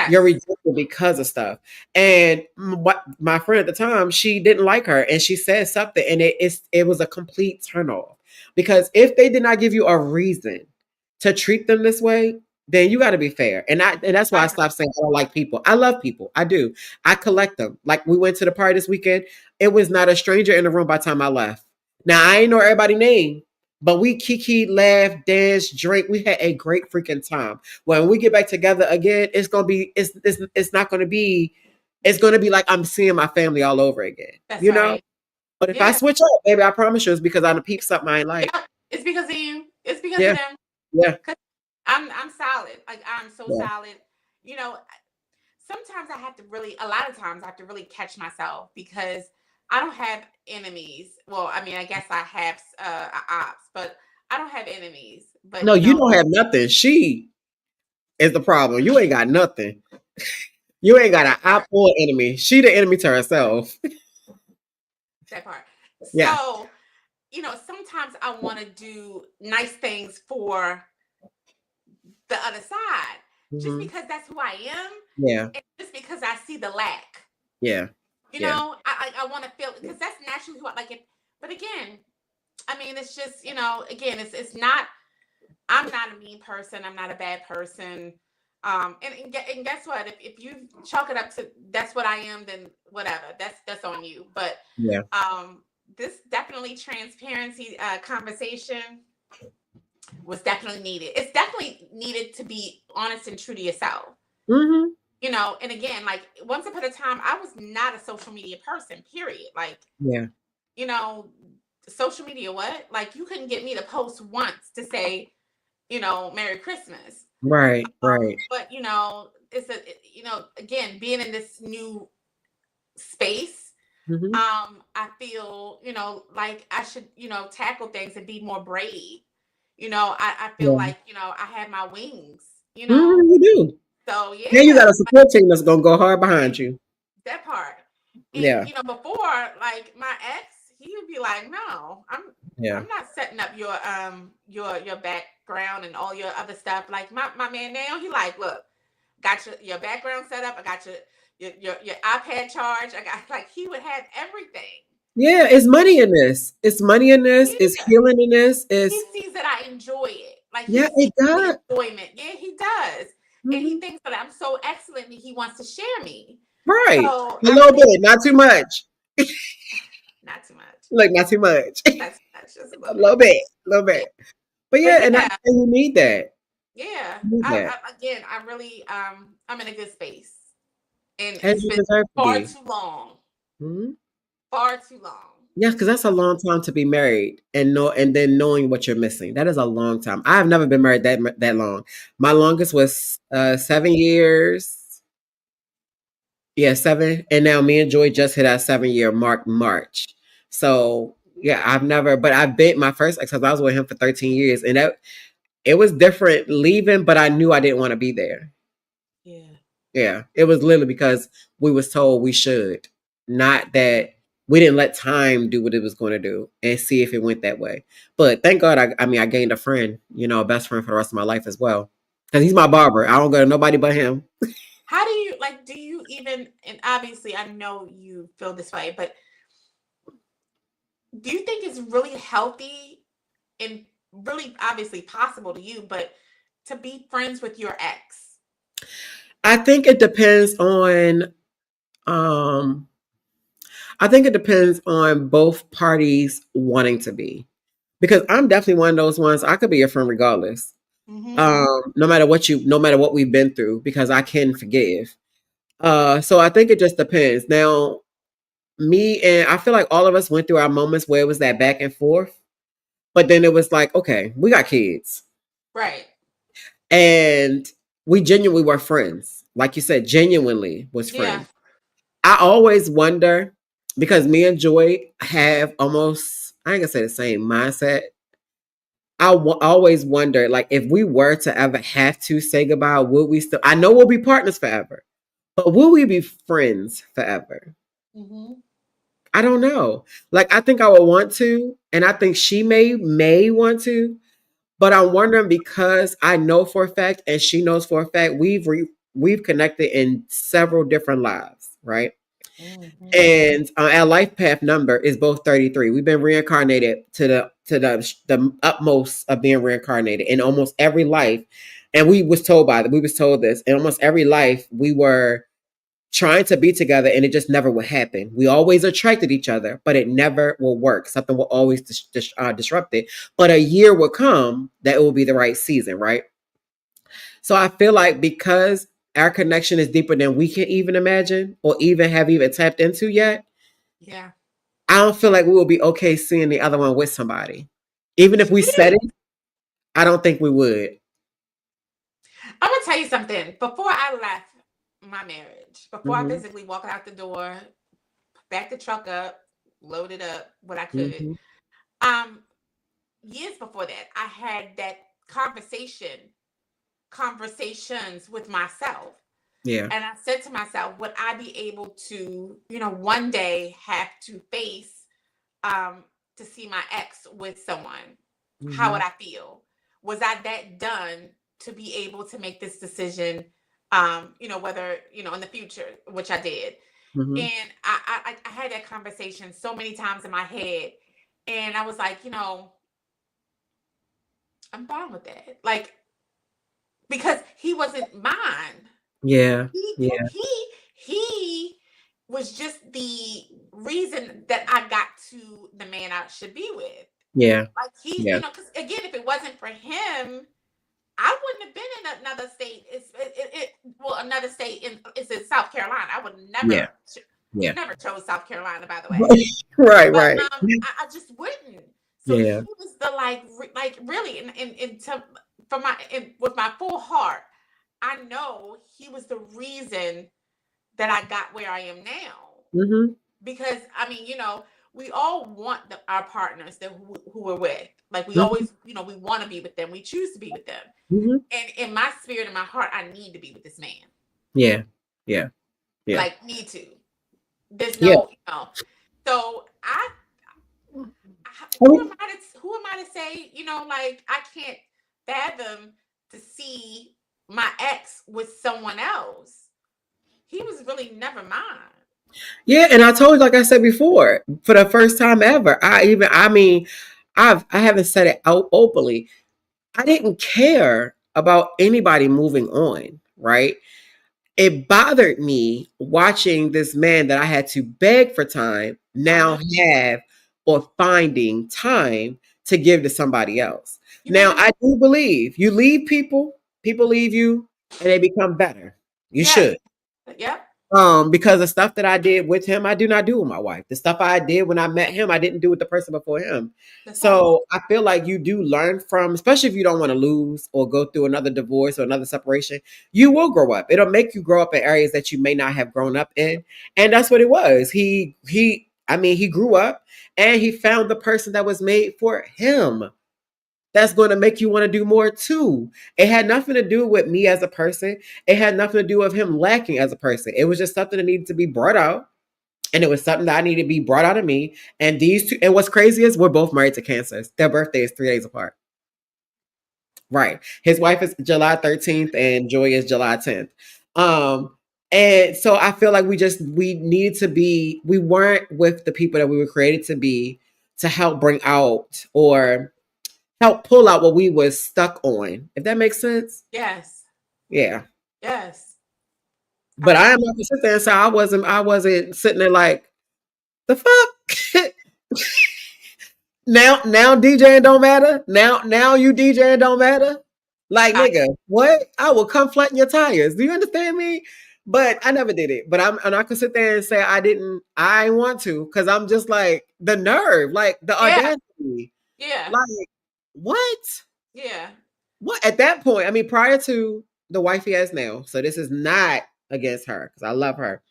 you're Yes. rejected because of stuff. And what my friend at the time, she didn't like her, and she said something, and it was a complete turn off. Because if they did not give you a reason to treat them this way, then you got to be fair. And that's why I Right. stopped saying I don't like people. I love people. I do. I collect them. Like we went to the party this weekend. It was not a stranger in the room by the time I left. Now I ain't know everybody's name, but we kiki, laugh, dance, drink. We had a great freaking time. When we get back together again, it's gonna be it's not gonna be it's gonna be like I'm seeing my family all over again. That's You know? right. But if I Yeah. switch up, baby, I promise you it's because I done peep something I ain't like. Yeah. It's because of you. It's because of Yeah, them. yeah, 'Cause I'm solid. Like I'm so yeah. solid. You know, sometimes I have to really, a lot of times I have to really catch myself because I don't have enemies. Well, I mean, I guess I have ops, but I don't have enemies. But No, you don't have nothing. She is the problem. You ain't got nothing. You ain't got an that op part, or enemy. She the enemy to herself. that part. Yeah. So, sometimes I want to do nice things for the other side just Hmm. because that's who I am Yeah. and just because I see the lack. Yeah. Yeah. I want to feel because that's naturally who I like it. But again, I mean, it's just, again, it's not. I'm not a mean person. I'm not a bad person. And guess what? If you chalk it up to that's what I am, then whatever. That's on you. But Yeah. this definitely transparency conversation was definitely needed. It's definitely needed to be honest and true to yourself. Hmm. And again, like once upon a time, I was not a social media person. Period. Like Yeah. you know, social media. What? Like you couldn't get me to post once to say Merry Christmas. Right. Right. But it's again, being in this new space, Hmm. I feel, like I should, tackle things and be more brave. I feel Yeah. like, I have my wings, you know. Hmm. You do. So Yeah, you yeah, got a support team that's gonna go hard behind you. that part. And Yeah. before, like my ex, he would be like, "No, Yeah. I'm not setting up your background and all your other stuff." Like my man now, he like, "Look, got your background set up. I got your iPad charged. I got like he would have everything. Yeah. It's money in this. It's money in this. It's Yeah, healing in this. he It's sees that I enjoy it. Like he yeah. sees It the does. enjoyment. Yeah, he does, and he Hmm. thinks that I'm so excellent that he wants to share me. Right. So A I little think bit, not too much. not too much. Like not too much. Not too much. Just a A little little bit. bit. A little Yeah, bit. But but yeah, yeah, and you need that. yeah. You need that. Again, I really I'm in a good space, and As it's you been deserve to far be. too long. Mhm. Far too long. Yeah, because that's a long time to be married and then knowing what you're missing. That is a long time. I have never been married that long. My longest was 7 years. Yeah, seven. And now me and Joy just hit our 7 year mark March. So yeah, I've never, but I've been my first ex husband. I was with him for 13 years, and that it was different leaving, but I knew I didn't want to be there. Yeah. Yeah, it was literally because we was told we should, not that we didn't let time do what it was going to do and see if it went that way. But thank God, I mean, I gained a friend, a best friend for the rest of my life as well, because he's my barber. I don't go to nobody but him. How do you like? Do you even? And obviously, I know you feel this way, but do you think it's really healthy and really obviously possible to you, but to be friends with your ex? I think it depends on, um, I think it depends on both parties wanting to be, because I'm definitely one of those ones. I could be your friend regardless, Mm-hmm. no matter what we've been through, because I can forgive. So I think it just depends. Now, me and I feel like all of us went through our moments where it was that back and forth, but then it was like, okay, we got kids, Right. and we genuinely were friends. like you said, genuinely was Yeah. friends. I always wonder because me and Joy have almost, I ain't gonna say the same mindset. Always wonder, like, if we were to ever have to say goodbye, would we still? I know we'll be partners forever, but will we be friends forever? Mm-hmm. I don't know. Like, I think I would want to, and I think she may want to, but I'm wondering because I know for a fact, and she knows for a fact, we've connected in several different lives, right? Mm-hmm. And our life path number is both 33. We've been reincarnated to the utmost of being reincarnated in almost every life. And we was told this in almost every life we were trying to be together and it just never would happen. We always attracted each other, but it never will work. Something will always disrupt it. But a year will come that it will be the right season, right? So I feel like because our connection is deeper than we can even imagine or even tapped into yet, Yeah. I don't feel like we will be okay seeing the other one with somebody. Even if we Me said neither. it, I don't think we would. I'm gonna tell you something. Before I left my marriage, before I Hmm. physically walked out the door, backed the truck up, loaded up what I could. Hmm. Um, Years before that, I had that conversations with myself. Yeah. And I said to myself, would I be able to, one day have to face um to see my ex with someone? How would Hmm. I feel? Was I that done to be able to make this decision? Whether, in the future, which I did. Hmm. And I had that conversation so many times in my head. And I was like, I'm fine with that. Like, because he wasn't mine. Yeah. He Yeah. he he was just the reason that I got to the man I should be with. Yeah. Like, he's, Yeah. because again, if it wasn't for him, I wouldn't have been in another state. Another state is in South Carolina. I would Yeah. Yeah. never chose South Carolina, by the way. Right. But Right. I just wouldn't. So he Yeah. was the like really with my full heart, I know he was the reason that I got where I am now. Hmm. Because I mean, we all want our partners who we're with. Like, we Hmm. always, we want to be with them. We choose to be with them. Hmm. And in my spirit and my heart, I need to be with this man. Yeah. Yeah. Yeah. Like, need to. There's Yeah. no, So I mean, who am I to say, like, I can't fathom to see my ex with someone else. He was really never mine. yeah, and I told you, like I said before, for the first time ever, I mean, I haven't said it out openly. I didn't care about anybody moving on, right? It bothered me watching this man that I had to beg for time I now know. have or finding time to give to somebody else. You know Now, what I I do believe you leave people, people leave you, and they become better. You Yes. should. Yep. Because the stuff that I did with him, I do not do with my wife. The stuff I did when I met him, I didn't do with the person before him. The facts. So I feel like you do learn from, especially if you don't want to lose or go through another divorce or another separation, you will grow up. It'll make you grow up in areas that you may not have grown up in. And that's what it was. I mean, he grew up and he found the person that was made for him. That's going to make you want to do more too. It had nothing to do with me as a person. It had nothing to do with him lacking as a person. It was just something that needed to be brought out. And it was something that I needed to be brought out of me. And these two, and what's crazy is we're both married to cancers. Their birthday is 3 days apart. Right. His wife is July 13th and Joy is July 10th. Um, and so I feel like we needed to be, we weren't with the people that we were created to be to help bring out or help pull out what we was stuck on. If that makes sense. Yes. Yeah. Yes. But I I am agree. not gonna sit there and say I wasn't sitting there like the fuck. Now DJing don't matter. Now you DJing don't matter. Like, I, nigga, what? I will come flatten your tires. Do you understand me? But I never did it. But I'm not gonna sit there and say I want to, because I'm just like the nerve, like the yeah. audacity. Yeah. Like, what? Yeah. What at that point? I mean, prior to the wife he has now. So this is not against her because I love her.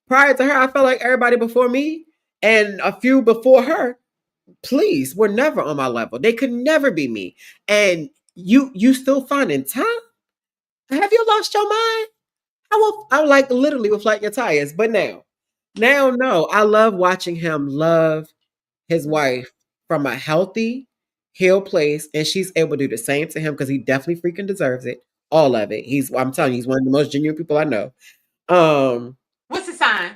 Prior to her, I felt like everybody before me and a few before her, please, were never on my level. They could never be me. And you still finding time? Have you lost your mind? I like literally with like your tires. But now, no. I love watching him love his wife from a healthy, healed place, and she's able to do the same to him because he definitely freaking deserves it. All of it. I'm telling you, he's one of the most genuine people I know. Um, What's the sign?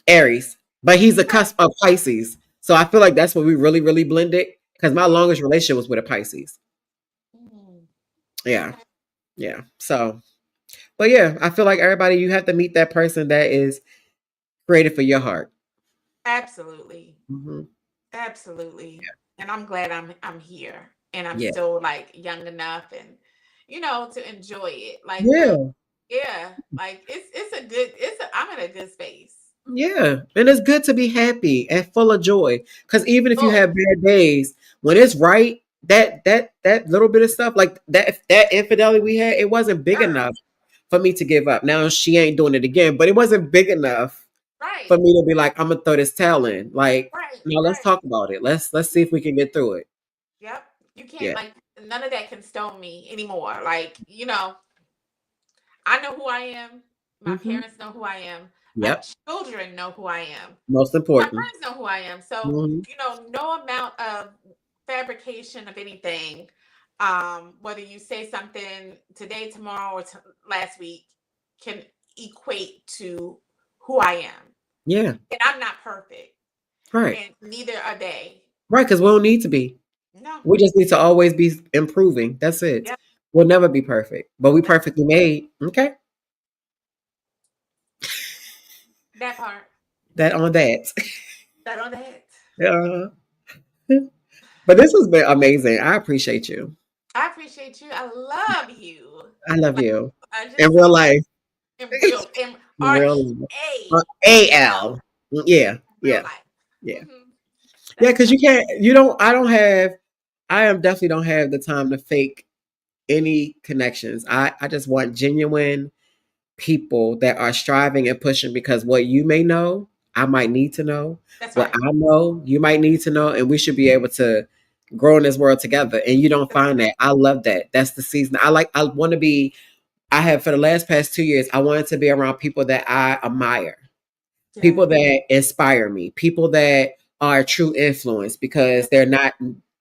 Aries, but he's a cusp of Pisces. So I feel like that's what we really, really blended. Because my longest relationship was with a Pisces. Mm, Yeah, okay. yeah. So, but yeah, I feel like everybody, you have to meet that person that is created for your heart. Absolutely. Hmm. Absolutely. And I'm glad I'm here and I'm Yeah, still like young enough and to enjoy it. Like the yeah, yeah, like it's a good I'm in a good space. yeah. And it's good to be happy and full of joy. Because even if you Oh, have bad days, when it's right, that little bit of stuff like that infidelity we had, it wasn't big sure. enough for me to give up. Now she ain't doing it again, but it wasn't big enough for Right. me to be like, I'm gonna throw this towel in. Like, Right. no, let's Right. talk about it. Let's see if we can get through it. Yep. You can't Yeah. like none of that can stone me anymore. Like, I know who I am. My Hmm. parents know who I am. My Yep. children know who I am. Most My important. friends know who I am. So, Hmm. no amount of fabrication of anything, whether you say something today, tomorrow, or last week, can equate to who I am. Yeah. And I'm not perfect, Right. and neither are they. Right. Because we don't need to be. No. We just need to always be improving. That's it. Yep. We'll never be perfect, but we Nope. perfectly made. Okay. That part. That on that. That on that. uh, but this has been amazing. I appreciate you. I appreciate you. I love you. I love Like, you. I In just real so life. in In real life. REAL. AL. Yeah. Real Yeah. life. Yeah. Hmm. Yeah. That's Because right. you can't, you don't, I don't have, I am definitely don't have the time to fake any connections. I just want genuine people that are striving and pushing because what you may know, I might need to know. That's What right. I know, you might need to know, and we should be able to grow in this world together. And you don't That's find right. that. I love that. That's the season. I want to be, I have for the last past 2 years, I wanted to be around people that I admire, Yeah. people that inspire me, people that are a true influence Yeah. because they're not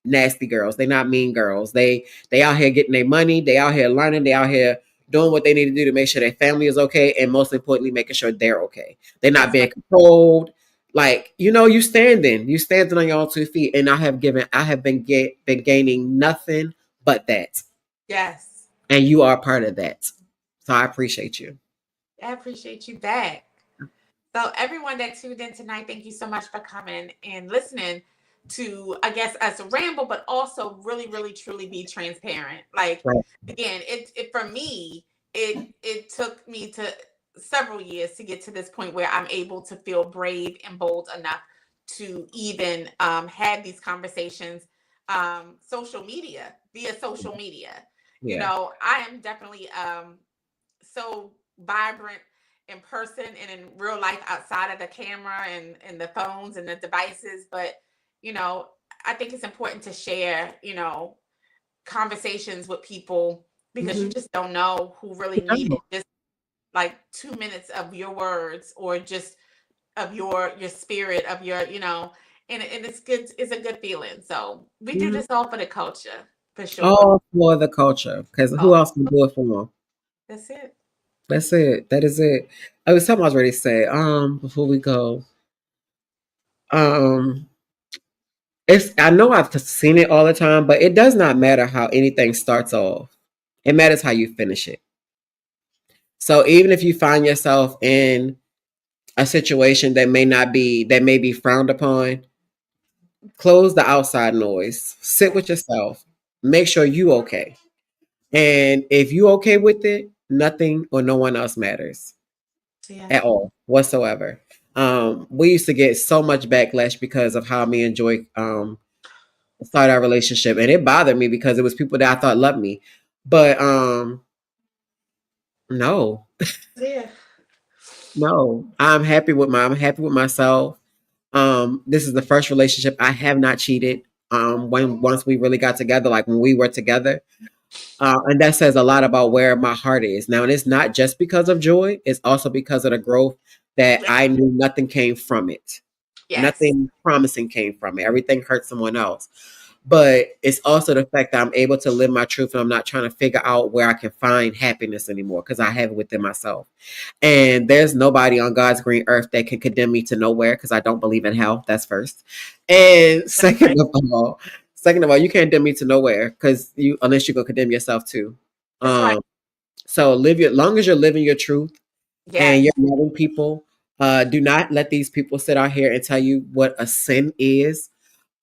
nasty girls, they're not mean girls. They out here getting their money, they out here learning, they out here doing what they need to do to make sure their family is okay, and most importantly, making sure they're okay. They're not That's being right. controlled. Like you standing on your own 2 feet, and I have been gaining nothing but that, Yes. and you are part of that. So I appreciate you. I appreciate you back. So everyone that tuned in tonight, thank you so much for coming and listening to, I guess, us ramble, but also really, really, truly be transparent. Like Right. again, it for me, it took me to several years to get to this point where I'm able to feel brave and bold enough to even have these conversations, social media via social media. Yeah. I am definitely so vibrant in person and in real life outside of the camera and the phones and the devices. But, you know, I think it's important to share, conversations with people because you Hmm. just don't know who really needed just like 2 minutes of your words or just of your spirit of and it's good. It's a good feeling. So we do this all for the culture for sure. All for the culture, because who Oh, else can do it for them? that's it. That's it. That is it. I was something I was ready to say. Before we go, um, it's I know I've seen it all the time, but it does not matter how anything starts off. It matters how you finish it. So even if you find yourself in a situation that may be frowned upon, close the outside noise. Sit Yeah. with yourself. Make sure you okay. And if you okay with it, nothing or no one else matters Yeah. at all whatsoever. We used to get so much backlash because of how me and Joy started our relationship, and it bothered me because it was people that I thought loved me, but No, Yeah. no. I'm happy with myself. This is the first relationship I have not cheated. When once we really got together, like when we were together. And that says a lot about where my heart is. Now, and it's not just because of joy, it's also because of the growth that Yeah. I knew nothing came from it. Yes. Nothing promising came from it. Everything hurt someone else. But it's also the fact that I'm able to live my truth and I'm not trying to figure out where I can find happiness anymore because I have it within myself. And there's nobody on God's green earth that can condemn me to nowhere because I don't believe in hell. That's first. And That's right. second of all, you can't condemn me to nowhere because you unless you're gonna condemn yourself too. That's right. Um, so live your long as you're living your truth and you're Yes. loving people. Do not let these people sit out here and tell you what a sin is.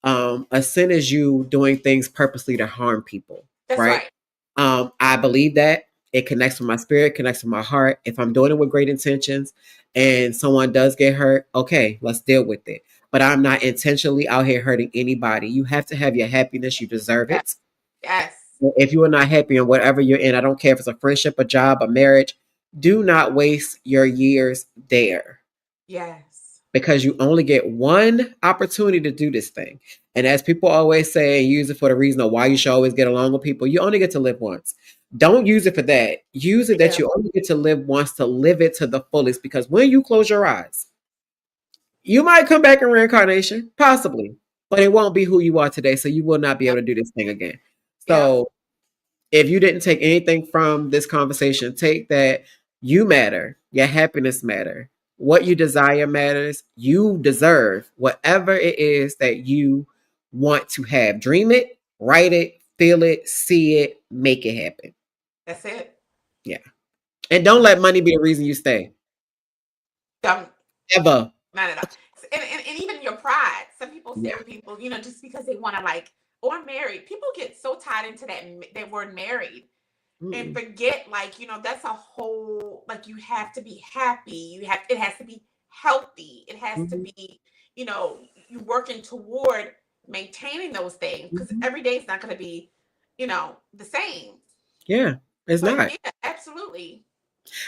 A sin is you doing things purposely to harm people, That's right? right. I believe that it connects with my spirit, connects with my heart. If I'm doing it with great intentions and someone does get hurt, okay, let's deal with it. But I'm not intentionally out here hurting anybody. You have to have your happiness. You deserve Yes. it. Yes. If you are not happy in whatever you're in, I don't care if it's a friendship, a job, a marriage, do not waste your years there Yes. because you only get one opportunity to do this thing. And as people always say, and use it for the reason of why you should always get along with people, you only get to live once. Don't use it for that. Use it that Yeah. you only get to live once to live it to the fullest. Because when you close your eyes, you might come back in reincarnation, possibly, but it won't be who you are today. So you will not be able Yep. to do this thing again. Yep. So if you didn't take anything from this conversation, take that you matter, your happiness matter, what you desire matters. You deserve whatever it is that you want to have. Dream it, write it, feel it, see it, make it happen. That's it. Yeah. And don't let money be the reason you stay. Don't. Ever. Not at all. And even your pride. Some people stay Yeah. with people, just because they want to like or married. People get so tied into that word married and Mm-mm. forget like that's a whole like you have to be happy. It has to be healthy. It has to Mhm. be you know you working toward maintaining those things because Mhm. every day is not going to be the same. Yeah. It's But not. yeah, absolutely,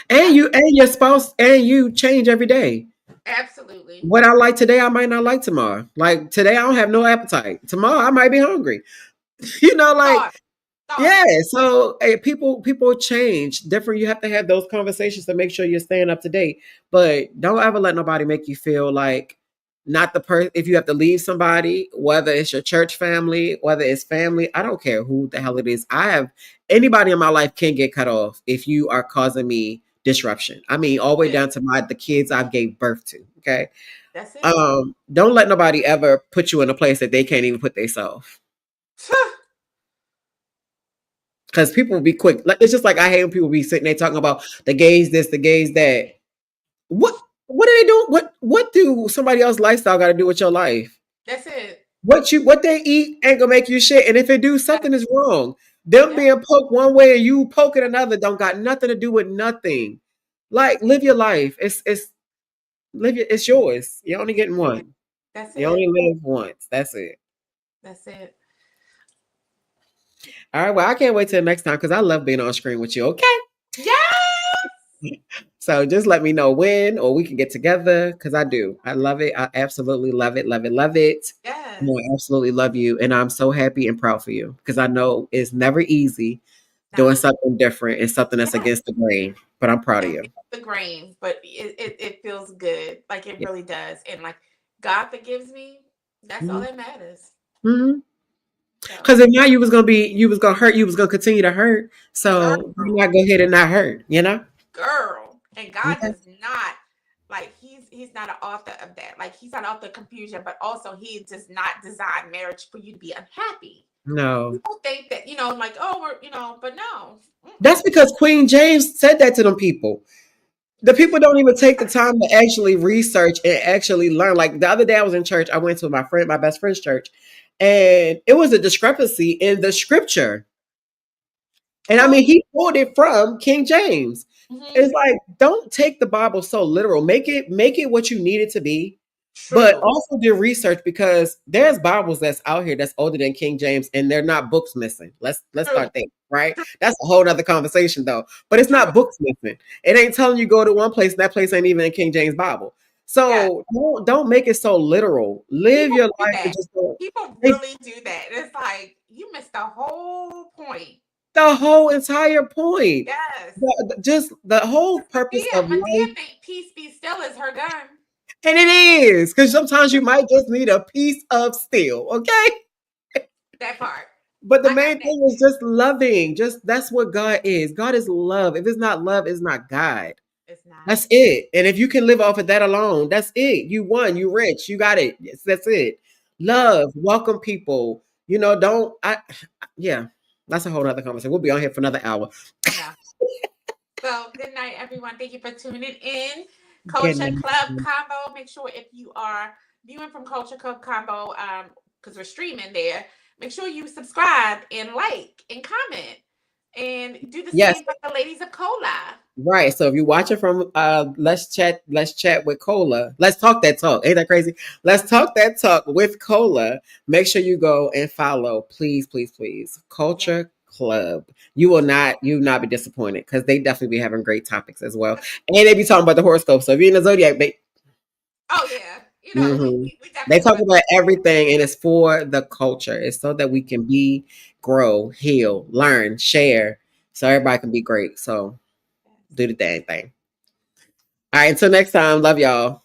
And Ab- you and your spouse and you change every day. absolutely. What I like today, I might not like tomorrow. Like today, I don't have no appetite. Tomorrow, I might be hungry. Like Starving, yeah. starving. So people change. Different. You have to have those conversations to make sure you're staying up to date. But don't ever let nobody make you feel like not the person. If you have to leave somebody, whether it's your church family, whether it's family, I don't care who the hell it is. I have anybody in my life can get cut off if you are causing me disruption. I mean, all the way Yeah, down to the kids I gave birth to. Okay. that's it. Don't let nobody ever put you in a place that they can't even put themselves. Because people will be quick. Like it's just like I hate when people be sitting there talking about the gays this, the gays that. What what are they doing? What do somebody else's lifestyle got to do with your life? That's it. What they eat ain't gonna make you shit. And if it do, Yeah, something is wrong. Them yeah, being poked one way and you poking another don't got nothing to do with nothing. Like live your life. It's yours. You're only getting yeah. one. That's You only it. live once. That's it. That's it. All right. Well, I can't wait till next time because I love being on screen with you. Okay. Yes, So just let me know when, or we can get together because I do. I love it. I absolutely love it, love it, love it. yes. No, I absolutely love you. And I'm so happy and proud for you because I know it's never easy doing No, something different and something that's yes. against the grain. But I'm proud of It's you. the grain, but it feels good. Like it Yeah. really does. And like God forgives me. That's all that matters. Mm-hmm. So, Because if not, you was gonna hurt, you was gonna continue to hurt. So you girl, not go ahead and not hurt, you know? girl, and God Okay. does not like he's not an author of that. Like he's not author of confusion, but also he does not design marriage for you to be unhappy. No. People think that like but no. That's Mm-mm. because Queen James said that to them people. The people don't even take the time to actually research and actually learn. Like the other day, I was in church. I went to my best friend's church, and it was a discrepancy in the scripture. And I Well, mean, he pulled it from King James. mhm. It's like don't take the Bible so literal. Make it what you need it to be. but True. also do research because there's Bibles that's out here that's older than King James, and they're not books missing. Let's True. start there, right? That's a whole other conversation though. But it's True. not books missing. It ain't telling you go to one place, and that place ain't even a King James Bible. Yeah. So don't make it so literal. Live People your do life and that. just go. People They, really do that. It's like you missed the whole point. the whole entire point. Yes. Just the whole purpose of Medea life. think peace be still is her gun. And it is because sometimes you might just need a piece of steel, okay? That part. But the I got main that. thing is just loving. Just that's what God is. God is love. If it's not love, it's not God. It's not. That's it. And if you can live off of that alone, that's it. You won. You rich. You got it. Yes, that's it. Yeah. Love. Welcome people. Don't I yeah. That's a whole other conversation. We'll be on here for another hour. I know. So good night, everyone. Thank you for tuning in. Good Culture Club night. Combo. Make sure if you are viewing from Culture Club Combo, because we're streaming there, make sure you subscribe and like and comment. And do the Yes. same for the ladies of Cola. Right. So if you're watching from let's chat with Cola. Let's talk that talk. Ain't that crazy? Let's talk that talk with Cola. Make sure you go and follow. Please, please, please. Yeah. Culture Club. You will not be disappointed because they definitely be having great topics as well. And they be talking about the horoscope. So if you're in the zodiac, Oh yeah. You know, hmm we they definitely talk want about everything and it's for the culture. It's so that we can be, grow, heal, learn, share. So everybody can be great. So do the dang thing. All right, until next time. Love y'all.